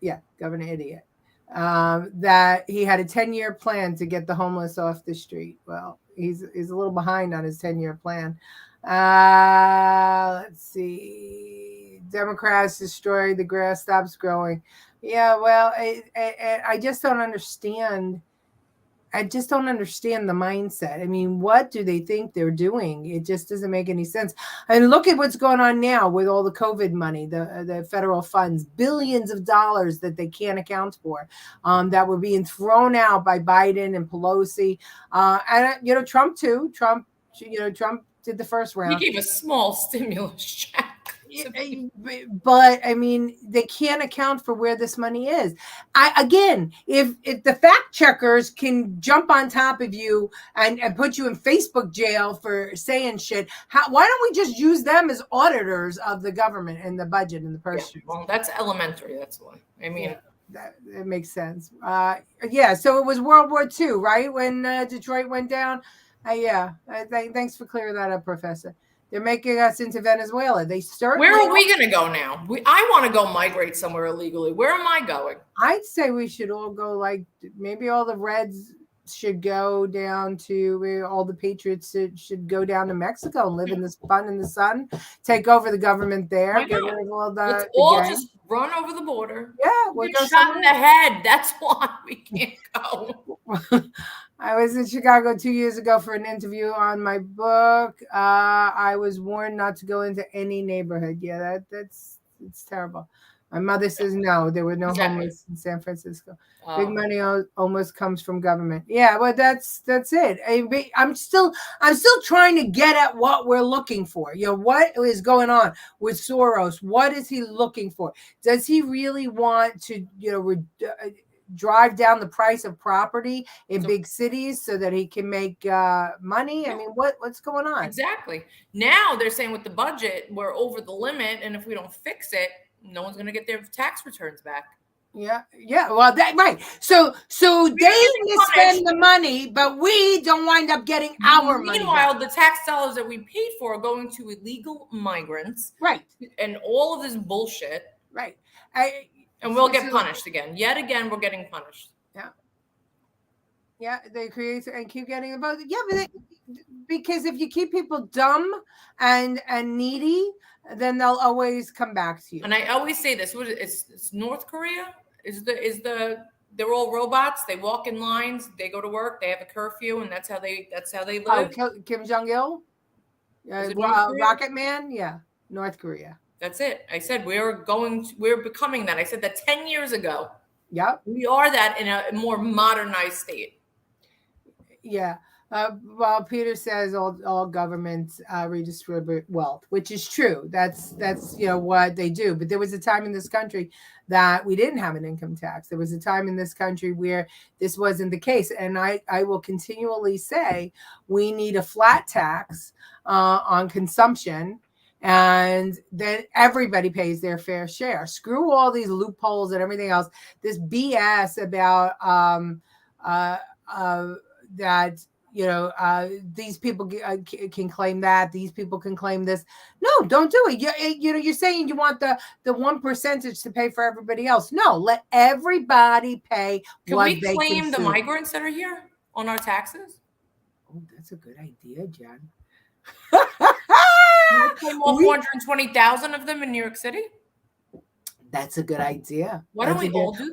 Yeah, Governor Idiot. That he had a 10-year plan to get the homeless off the street. Well, he's a little behind on his 10-year plan. Let's see. Democrats destroy the grass stops growing. Yeah, well, I just don't understand. I just don't understand the mindset. I mean, what do they think they're doing? It just doesn't make any sense. And look at what's going on now with all the COVID money, the federal funds, billions of dollars that they can't account for, that were being thrown out by Biden and Pelosi, and Trump too. Trump did the first round. He gave a small stimulus check. But I mean, they can't account for where this money is. If the fact checkers can jump on top of you and put you in Facebook jail for saying shit, why don't we just use them as auditors of the government and the budget and the purse strings? Well, that's elementary. That's why. I mean, that makes sense. So it was World War II, right? When Detroit went down. Thanks for clearing that up, Professor. They're making us into Venezuela. They certainly. Where are we going to go now? I want to go migrate somewhere illegally. Where am I going? I'd say we should all go. Maybe all the Reds should go down to. All the Patriots should go down to Mexico and live in the fun in the sun. Take over the government there. Get rid of all Let's all just run over the border. Yeah, we'll get shot in the head. That's why we can't go. I was in Chicago 2 years ago for an interview on my book. I was warned not to go into any neighborhood. Yeah, it's terrible. My mother says no, there were no homeless in San Francisco. Big money almost comes from government. Yeah, well, that's it. I'm still trying to get at what we're looking for. What is going on with Soros? What is he looking for? Does he really want to, drive down the price of property in big cities so that he can make money? I mean, what's going on? Exactly. Now they're saying with the budget, we're over the limit, and if we don't fix it, no one's going to get their tax returns back. Yeah. Well, right. So they spend the money, but we don't wind up getting our money. Meanwhile, the tax dollars that we paid for are going to illegal migrants, right? And all of this bullshit, right? And we'll get punished again. Yet again, we're getting punished. Yeah, they create and keep getting about. Yeah, but because if you keep people dumb and needy, then they'll always come back to you. And I always say this: it's North Korea. They're all robots. They walk in lines. They go to work. They have a curfew, and that's how they live. Oh, Kim Jong-il. Is it North Korea? Rocket Man, yeah, North Korea. That's it. I said we're becoming that. I said that 10 years ago. Yep. We are that in a more modernized state. Yeah. Well, Peter says all governments redistribute wealth, which is true. That's what they do. But there was a time in this country that we didn't have an income tax. There was a time in this country where this wasn't the case. And I will continually say we need a flat tax on consumption. And then everybody pays their fair share. Screw all these loopholes and everything else. This BS about that these people can claim that, these people can claim this. No, don't do it. You're saying you want the 1% to pay for everybody else. No, let everybody pay. Can we claim the migrants that are here on our taxes? Oh, that's a good idea, Jen. You claim all 420,000 of them in New York City? That's a good idea. Why don't we all do that?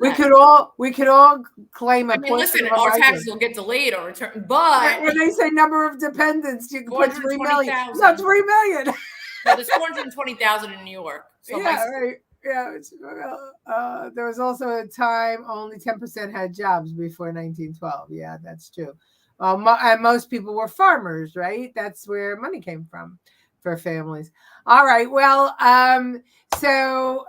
We could all claim a portion. Listen, our taxes will get delayed or returned, but when they say number of dependents, you can put 3 million. No, 3 million. No, there's 420,000 in New York. So yeah, right. Yeah. There was also a time only 10% had jobs before 1912. Yeah, that's true. And most people were farmers, right? That's where money came from for families. All right. Well, so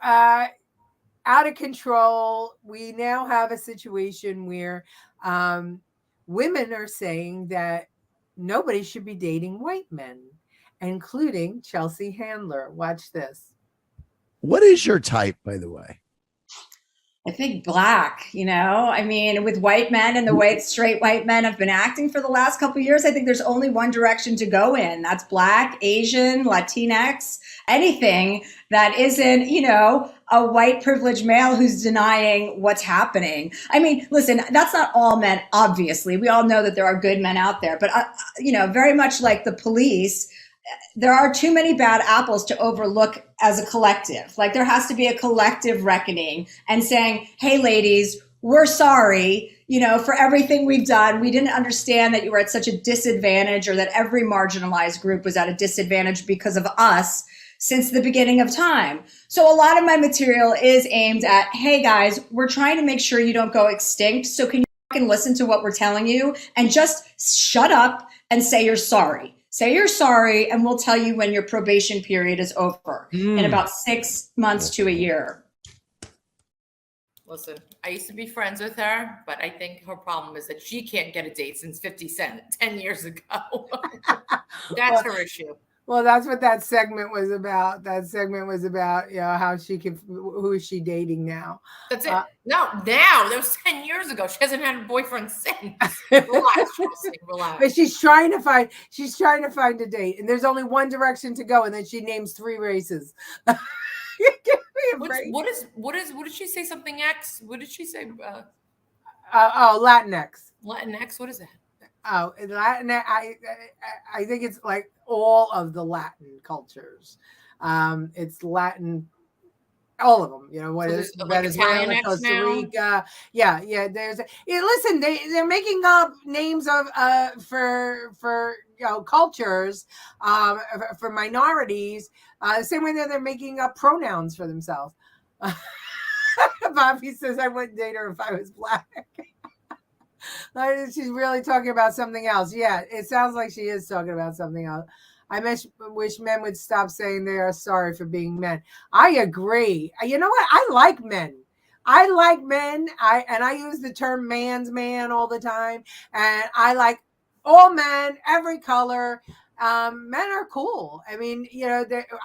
out of control, we now have a situation where women are saying that nobody should be dating white men, including Chelsea Handler. Watch this. What is your type, by the way? I think black, I mean, with white men and the way straight white men have been acting for the last couple of years, I think there's only one direction to go in. That's black, Asian, Latinx, anything that isn't, a white privileged male who's denying what's happening. I mean, listen, that's not all men, obviously. We all know that there are good men out there, but, very much like the police, there are too many bad apples to overlook as a collective. Like there has to be a collective reckoning and saying, hey, ladies, we're sorry, for everything we've done. We didn't understand that you were at such a disadvantage or that every marginalized group was at a disadvantage because of us since the beginning of time. So a lot of my material is aimed at, hey guys, we're trying to make sure you don't go extinct. So can you fucking listen to what we're telling you and just shut up and say you're sorry. Say you're sorry, and we'll tell you when your probation period is over in about 6 months to a year. Listen, I used to be friends with her, but I think her problem is that she can't get a date since 50 Cent 10 years ago. That's her that Well, that's what that segment was about. That segment was about, how she can, who is she dating now? That's it. Now, that was 10 years ago. She hasn't had a boyfriend since. Relax, Chelsea, relax. But she's trying to find a date, and there's only one direction to go, and then she names 3 races. Give me a break. What did she say? Something X? What did she say? Latinx. Latinx. What is that? Oh, Latin. I think it's like all of the Latin cultures. It's Latin, all of them. What is Venezuela, Costa Rica? Yeah. Listen, they're making up names of for cultures for minorities. The same way that they're making up pronouns for themselves. Bobby says, "I wouldn't date her if I was black." She's really talking about something else. Yeah, it sounds like she is talking about something else. I wish men would stop saying they are sorry for being men. I agree. You know what? I like men. I use the term man's man all the time. And I like all men, every color. Men are cool. I mean,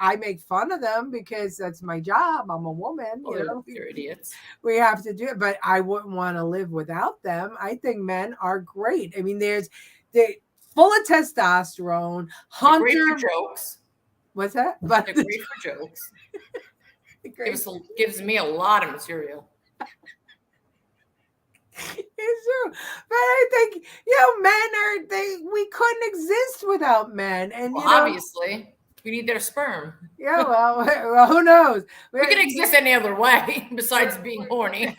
I make fun of them because that's my job. I'm a woman. You're idiots. We have to do it, but I wouldn't want to live without them. I think men are great. I mean, they're full of testosterone. Hunter, they're great for jokes. What's that? But they're great for jokes. Gives me a lot of material. It's true, but I think we couldn't exist without men, and obviously we need their sperm. Yeah, well, who knows? We can exist any other way besides being horny.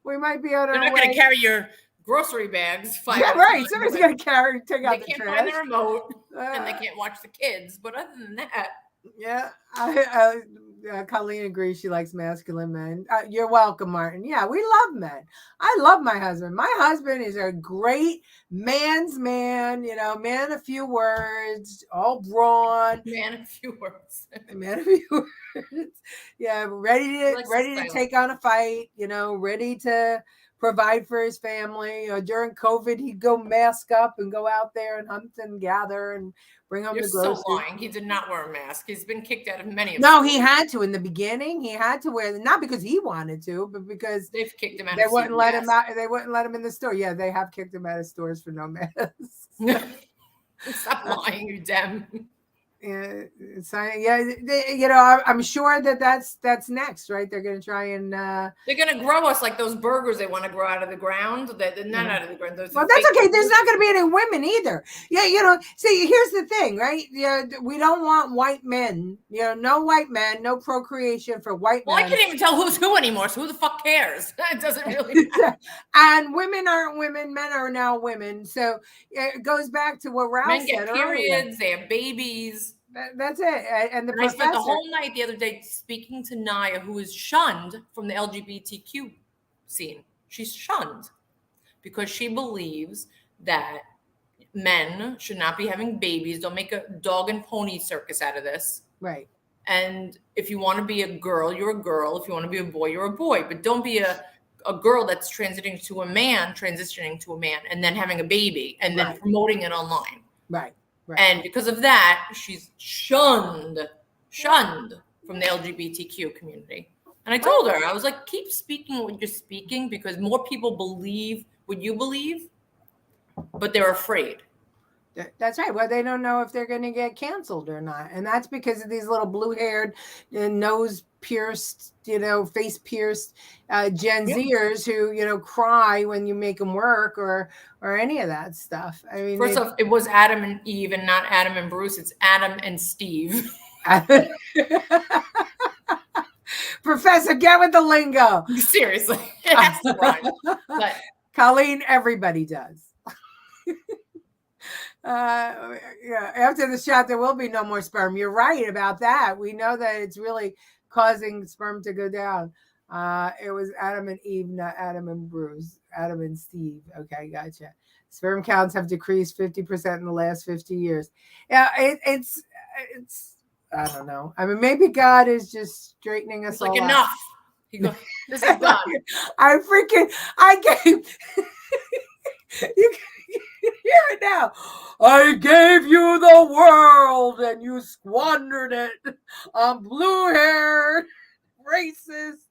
We might be on our way. They're not going to carry your grocery bags. Yeah, right. Somebody's got to take out the They can't trash. find the remote, and they can't watch the kids. But other than that, yeah, Colleen agrees. She likes masculine men. You're welcome, Martin. Yeah, we love men. I love my husband. My husband is a great man's man. You know, man a few words, all brawn. man, a few words. Man a few words. Yeah, ready to take on a fight. You know, ready to provide for his family. During COVID, he'd go mask up and go out there and hunt and gather and bring home the groceries. So lying. He did not wear a mask. He's been kicked out of many of No, them. he had to in the beginning. He had to wear, not because he wanted to, but because they've kicked him out. They wouldn't let him out. They wouldn't let him in the store. Yeah, they have kicked him out of stores for no masks. Stop lying, you damn. Yeah, I'm sure that's next, right? They're going to try and they're going to grow us like those burgers they want to grow out of the ground. They're not out of the ground. Well, that's okay. There's not going to be any women either. Yeah, see, here's the thing, right? Yeah, we don't want white men. No white men, no procreation for white men. Well, I can't even tell who's who anymore. So who the fuck cares? It doesn't really matter. And women aren't women. Men are now women. So it goes back to what Ralph said get earlier. Periods. They have babies. That's it. And I spent the whole night the other day speaking to Naya, who is shunned from the LGBTQ scene. She's shunned because she believes that men should not be having babies. Don't make a dog and pony circus out of this. Right. And if you want to be a girl, you're a girl. If you want to be a boy, you're a boy. But don't be a girl that's transitioning to a man, and then having a baby and then promoting it online. Right. Right. And because of that, she's shunned from the LGBTQ community. And I told her, I was like, keep speaking what you're speaking because more people believe what you believe, but they're afraid. That's right. Well, they don't know if they're going to get canceled or not. And that's because of these little blue-haired, nose pierced, face pierced Gen Zers who, cry when you make them work or any of that stuff. I mean, first off, it was Adam and Eve and not Adam and Bruce. It's Adam and Steve. Professor, get with the lingo. Seriously. It has to rhyme. But Colleen, everybody does. After the shot, there will be no more sperm. You're right about that. We know that it's really causing sperm to go down. It was Adam and Eve, not Adam and Bruce. Adam and Steve. Okay, gotcha. Sperm counts have decreased 50% in the last 50 years. Yeah, it's. I don't know. I mean, maybe God is just straightening us all out. Enough. He goes, this is done. I gave. You hear it now. I gave you the world and you squandered it on blue-haired, racist,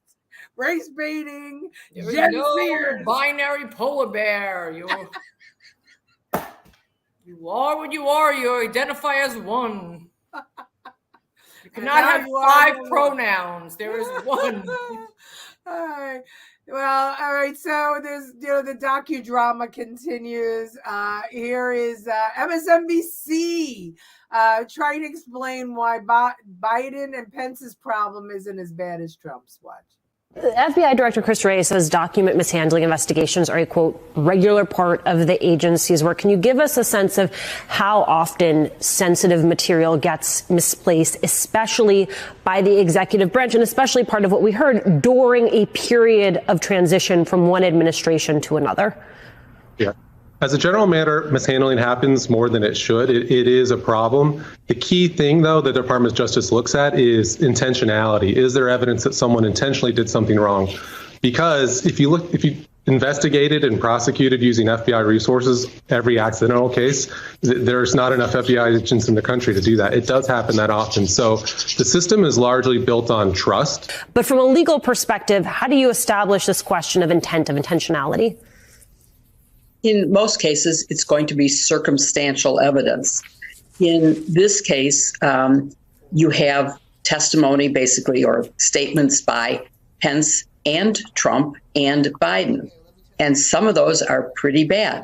race baiting, Gen Zers. Binary polar bear. You are what you are. You identify as one. You cannot have 5 pronouns. There is one. All right. Well, all right. So there's, the docudrama continues. Here is MSNBC trying to explain why Biden and Pence's problem isn't as bad as Trump's. Watch. FBI Director Chris Wray says document mishandling investigations are a, quote, regular part of the agency's work. Can you give us a sense of how often sensitive material gets misplaced, especially by the executive branch, and especially part of what we heard during a period of transition from one administration to another? Yeah. As a general matter, mishandling happens more than it should. It is a problem. The key thing, though, the Department of Justice looks at is intentionality. Is there evidence that someone intentionally did something wrong? Because if you investigated and prosecuted using FBI resources every accidental case, there's not enough FBI agents in the country to do that. It does happen that often. So the system is largely built on trust. But from a legal perspective, how do you establish this question of intent, of intentionality? In most cases, it's going to be circumstantial evidence. In this case, you have testimony, basically, or statements by Pence and Trump and Biden. And some of those are pretty bad.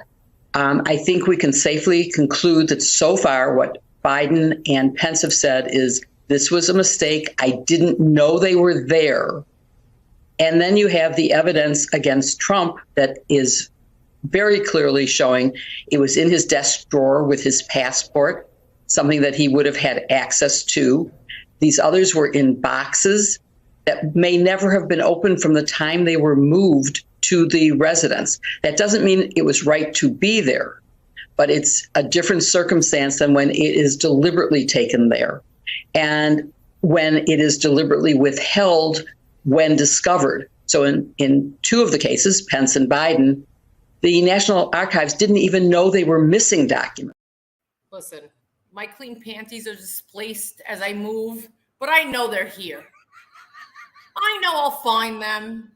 I think we can safely conclude that so far what Biden and Pence have said is, this was a mistake. I didn't know they were there. And then you have the evidence against Trump that is very clearly showing it was in his desk drawer with his passport, something that he would have had access to. These others were in boxes that may never have been opened from the time they were moved to the residence. That doesn't mean it was right to be there, but it's a different circumstance than when it is deliberately taken there and when it is deliberately withheld when discovered. So in two of the cases, Pence and Biden, the National Archives didn't even know they were missing documents. Listen, my clean panties are displaced as I move, but I know they're here. I know I'll find them.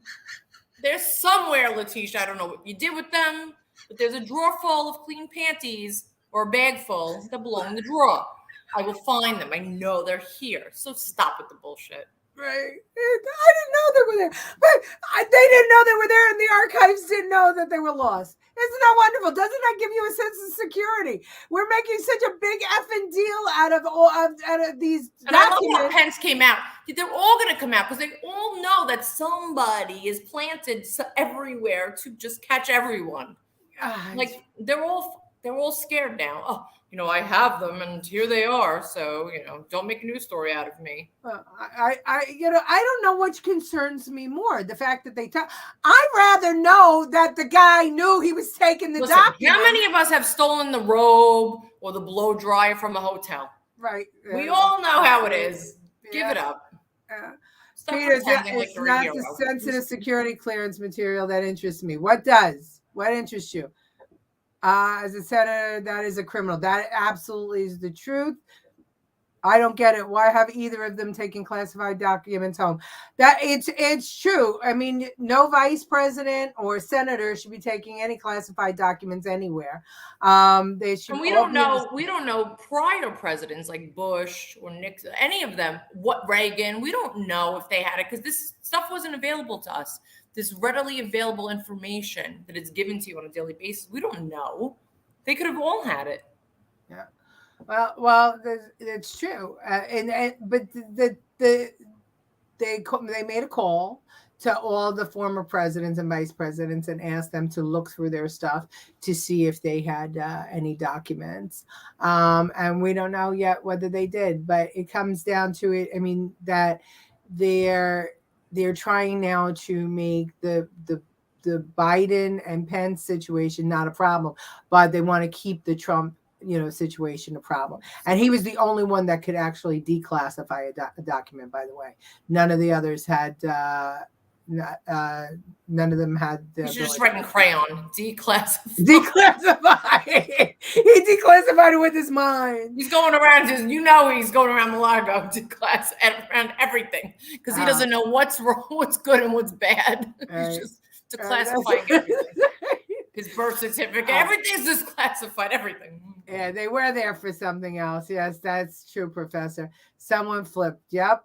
They're somewhere, Leticia. I don't know what you did with them, but there's a drawer full of clean panties or a bag full that belong in the drawer. I will find them. I know they're here. So stop with the bullshit. Right. I didn't know they were there. But they didn't know they were there, and the archives didn't know that they were lost. Isn't that wonderful? Doesn't that give you a sense of security? We're making such a big effing deal out of these and documents. I love how Pence came out. They're all going to come out because they all know that somebody is planted everywhere to just catch everyone. Like they're all scared now. Oh, I have them, and here they are. So, don't make a news story out of me. I don't know which concerns me more. The fact that they talk. I'd rather know that the guy knew he was taking the document. How many of us have stolen the robe or the blow dryer from a hotel? Right. We all know how it is. Give it up. Peter, it's not the sensitive security clearance material that interests me. What does? What interests you? As a senator, that is a criminal. That absolutely is the truth. I don't get it. Why have either of them taken classified documents home? That it's true. I mean, no vice president or senator should be taking any classified documents anywhere. They should. And we don't know prior presidents like Bush or Nixon, any of them. Reagan? We don't know if they had it because this stuff wasn't available to us. This readily available information that is given to you on a daily basis, we don't know. They could have all had it. Yeah. Well, that's true. But they made a call to all the former presidents and vice presidents and asked them to look through their stuff to see if they had any documents. And we don't know yet whether they did. But it comes down to it. I mean, that they're trying now to make the Biden and Pence situation not a problem, but they want to keep the Trump, situation a problem. And he was the only one that could actually declassify a document, by the way. None of the others had, none of them had. You should just write in crayon, declassify. Declassify. He declassified it with his mind. He's going around he's going around Malaga around everything because he doesn't know what's wrong, what's good, and what's bad. He's just declassifying everything. His birth certificate, everything's disclassified, everything. Yeah, they were there for something else. Yes, that's true, Professor. Someone flipped. Yep.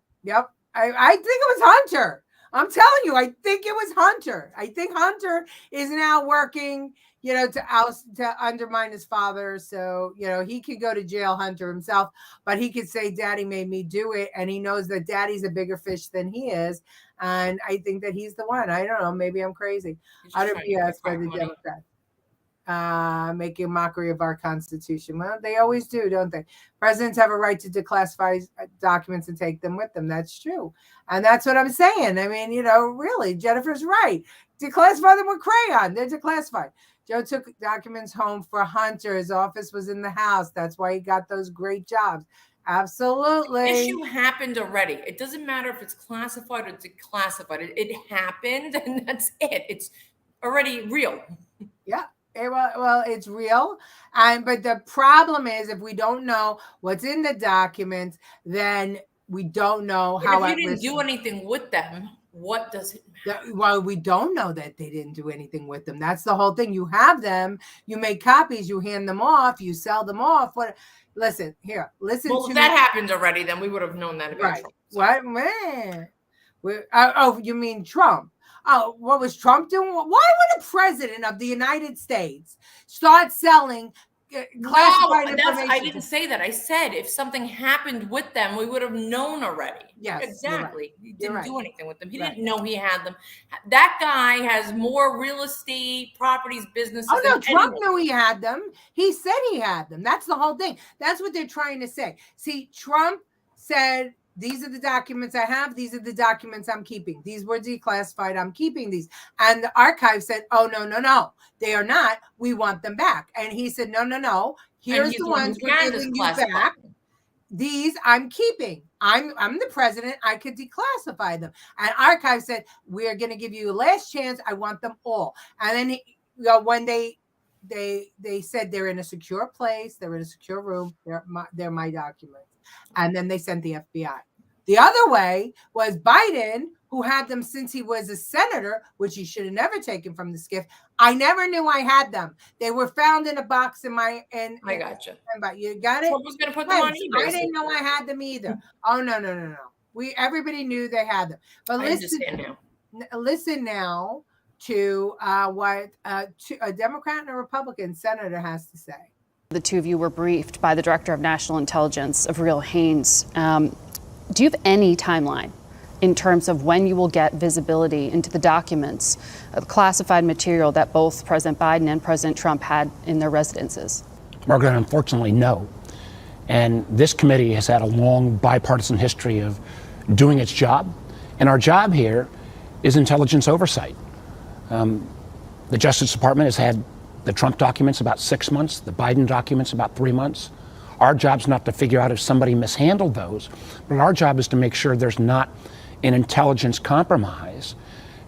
I think it was Hunter. I'm telling you, I think it was Hunter. I think Hunter is now working, to undermine his father. So, he could go to jail, Hunter himself, but he could say, Daddy made me do it. And he knows that Daddy's a bigger fish than he is. And I think that he's the one. I don't know. Maybe I'm crazy. Utter BS by the Democrats. Making a mockery of our Constitution. Well, they always do, don't they? Presidents have a right to declassify documents and take them with them. That's true. And that's what I'm saying. I mean, really, Jennifer's right. Declassify them with crayon. They're declassified. Joe took documents home for Hunter. His office was in the house. That's why he got those great jobs. Absolutely. The issue happened already. It doesn't matter if it's classified or declassified. It happened, and that's it. It's already real. Yeah. Well, it's real. But the problem is if we don't know what's in the documents, then we don't know how. If you didn't do anything with them, what does it matter? Well, we don't know that they didn't do anything with them. That's the whole thing. You have them, you make copies, you hand them off, you sell them off. Listen. Well, if that happened already, then we would have known that about Trump. What, man? You mean Trump? Oh, what was Trump doing? Why would a president of the United States start selling classified I information. didn't say that. I said if something happened with them, we would have known already. Yes, exactly. He didn't right. do anything with them. He didn't know he had them. That guy has more real estate, properties, businesses. Oh no, than Trump anyone. knew he had them. He said he had them. That's the whole thing. That's what they're trying to say. See, Trump said, these are the documents I have. These are the documents I'm keeping. These were declassified. I'm keeping these. And the archive said, oh, no. They are not. We want them back. And he said, no. Here's the ones we're giving you back. These I'm keeping. I'm the president. I could declassify them. And archive said, we're going to give you a last chance. I want them all. And then when they said they're in a secure place, they're in a secure room, they're my documents. And then they sent the FBI. The other way was Biden, who had them since he was a senator, which he should have never taken from the SCIF. I never knew I had them. They were found in a box in my. I gotcha. You got it. Trump was going to put them on eBay. I didn't know I had them either. Oh no. Everybody knew they had them. But listen now to what a Democrat and a Republican senator has to say. The two of you were briefed by the Director of National Intelligence, Avril Haines. Do you have any timeline in terms of when you will get visibility into the documents of classified material that both President Biden and President Trump had in their residences? Margaret, unfortunately, no. And this committee has had a long bipartisan history of doing its job. And our job here is intelligence oversight. The Justice Department has had the Trump documents about 6 months, the Biden documents about 3 months. Our job's not to figure out if somebody mishandled those, but our job is to make sure there's not an intelligence compromise.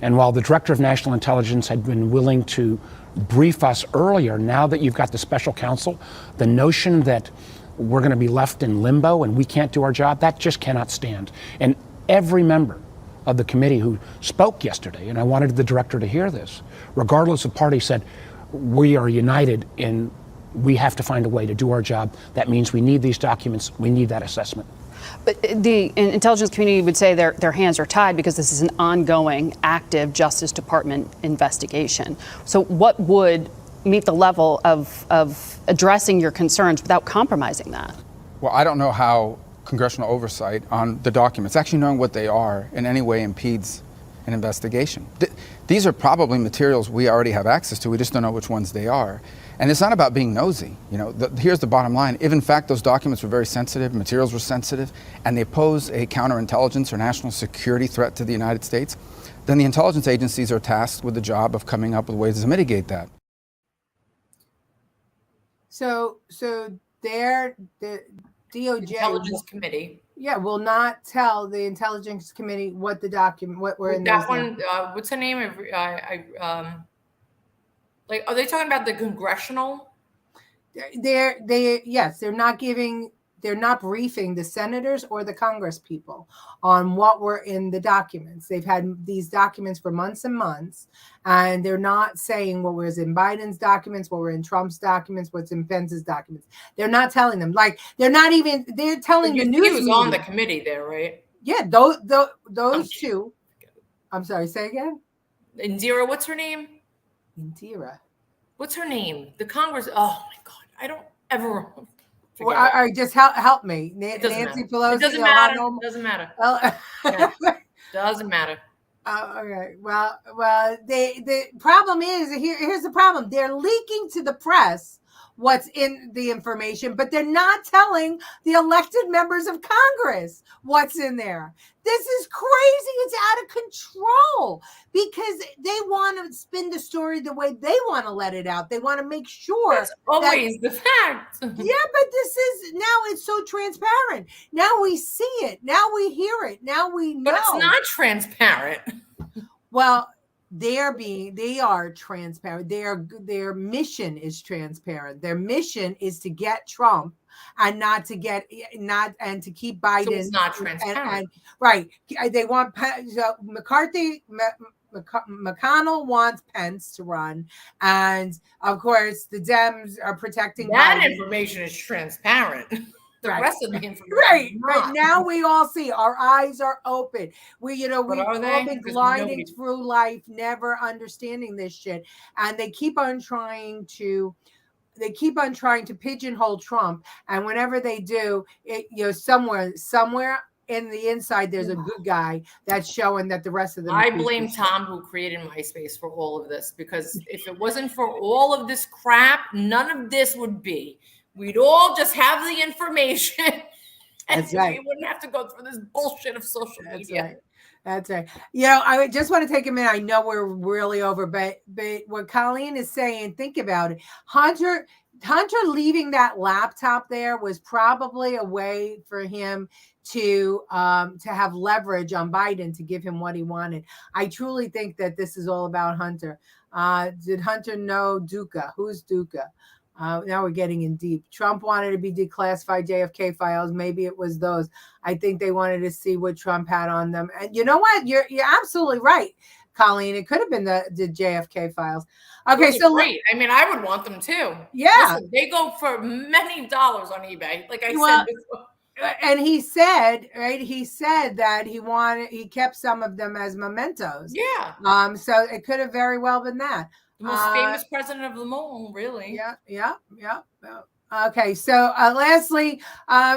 And while the Director of National Intelligence had been willing to brief us earlier, now that you've got the special counsel, the notion that we're going to be left in limbo and we can't do our job, that just cannot stand. And every member of the committee who spoke yesterday, and I wanted the director to hear this, regardless of party, said, we are united in we have to find a way to do our job. That means we need these documents. We need that assessment. But the intelligence community would say their hands are tied because this is an ongoing, active Justice Department investigation. So what would meet the level of addressing your concerns without compromising that? Well, I don't know how congressional oversight on the documents, actually knowing what they are, in any way impedes an investigation. These are probably materials we already have access to. We just don't know which ones they are. And it's not about being nosy. Here's the bottom line. If in fact those documents were very sensitive, materials were sensitive, and they pose a counterintelligence or national security threat to the United States, then the intelligence agencies are tasked with the job of coming up with ways to mitigate that. So the DOJ Intelligence Committee. Yeah, will not tell the Intelligence Committee what were in that one. What's the name of? Like, are they talking about the congressional? They're not briefing the senators or the Congress people on what were in the documents. They've had these documents for months and months, and they're not saying what was in Biden's documents, what were in Trump's documents, what's in Pence's documents. They're not telling them. Like, they're telling the news. He was on the committee there, right? Yeah, those two. I'm sorry, say again? Indira, what's her name? Indira. What's her name? The Congress. Oh my God, I don't ever. Well, all right, just help me. Nancy Pelosi. It doesn't matter. Doesn't matter. Doesn't matter. Okay. Well, the problem is here's the problem. They're leaking to the press what's in the information, but they're not telling the elected members of Congress what's in there. This is crazy. It's out of control because they want to spin the story the way they want to let it out. They want to make sure that's always the fact. Yeah, but it's so transparent. Now we see it. Now we hear it. Now we know. But it's not transparent. Well, they are transparent. Their mission is transparent. Their mission is to get Trump and to keep Biden. So it's not transparent. Right. They want McConnell wants Pence to run, and of course the Dems are protecting that Biden. Information is transparent. The rest of the information, right? But now we all see. Our eyes are open. We've all been gliding through life, never understanding this shit, and they keep on trying to they keep on trying to pigeonhole Trump, and whenever they do, it somewhere in the inside there's a good guy that's showing that the rest of them. I blame Tom, who created MySpace, for all of this, because if it wasn't for all of this crap, none of this would be. We'd all just have the information, and we wouldn't have to go through this bullshit of social media. That's right. I just want to take a minute. I know we're really over, but what Colleen is saying, think about it. Hunter leaving that laptop there was probably a way for him to have leverage on Biden to give him what he wanted. I truly think that this is all about Hunter. Did Hunter know Duca? Who's Duca? Now we're getting in deep. Trump wanted to be declassified JFK files. Maybe it was those. I think they wanted to see what Trump had on them. And you know what? You're absolutely right, Colleen. It could have been the JFK files. Okay, so great. I mean, I would want them too. Yeah, listen, they go for many dollars on eBay. Like I said before. And he said, right? He said that he kept some of them as mementos. Yeah. So it could have very well been that. The most famous president of them all, really. Yeah. Okay, so lastly,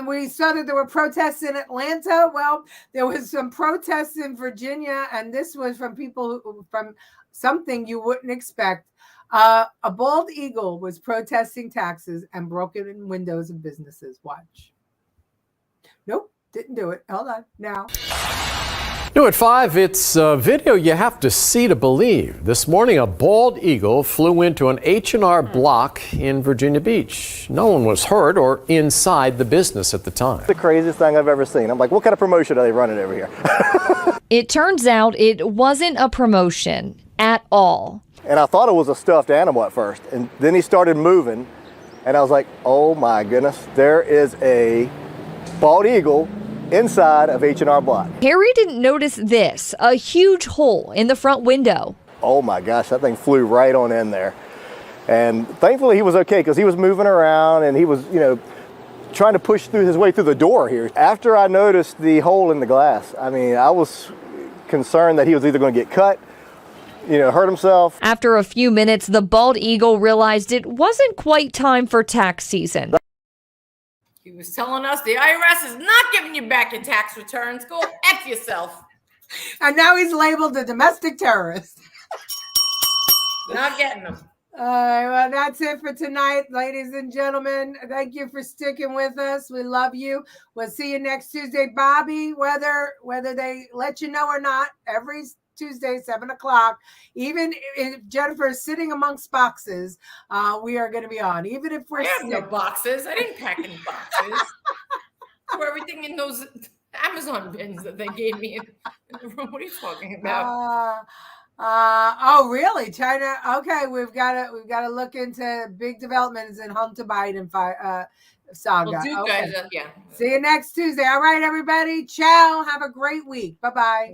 we saw that there were protests in Atlanta. Well, there was some protests in Virginia, and this was from people from something you wouldn't expect. A bald eagle was protesting taxes and broken windows of businesses. Watch. Nope, didn't do it. Hold on now. New at 5, it's a video you have to see to believe. This morning, a bald eagle flew into an H&R Block in Virginia Beach. No one was hurt or inside the business at the time. The craziest thing I've ever seen. I'm like, what kind of promotion are they running over here? It turns out it wasn't a promotion at all. And I thought it was a stuffed animal at first. And then he started moving. And I was like, oh my goodness, there is a bald eagle inside of H&R Block. Harry didn't notice this, a huge hole in the front window. Oh my gosh, that thing flew right on in there. And thankfully he was okay because he was moving around and he was, trying to push through his way through the door here. After I noticed the hole in the glass, I was concerned that he was either going to get cut, hurt himself. After a few minutes, the bald eagle realized it wasn't quite time for tax season. He was telling us the IRS is not giving you back your tax returns. Go F yourself. And now he's labeled a domestic terrorist. Not getting them. All right, well, that's it for tonight, ladies and gentlemen. Thank you for sticking with us. We love you. We'll see you next Tuesday. Bobby, whether they let you know or not, every Tuesday, 7:00. Even if Jennifer is sitting amongst boxes, we are going to be on. Even if we're no boxes. I didn't pack any boxes. For everything in those Amazon bins that they gave me in the room. What are you talking about? Oh, really? China? Okay, we've got to look into big developments in Hunter Biden saga. Well, okay. See you next Tuesday. All right, everybody. Ciao. Have a great week. Bye-bye.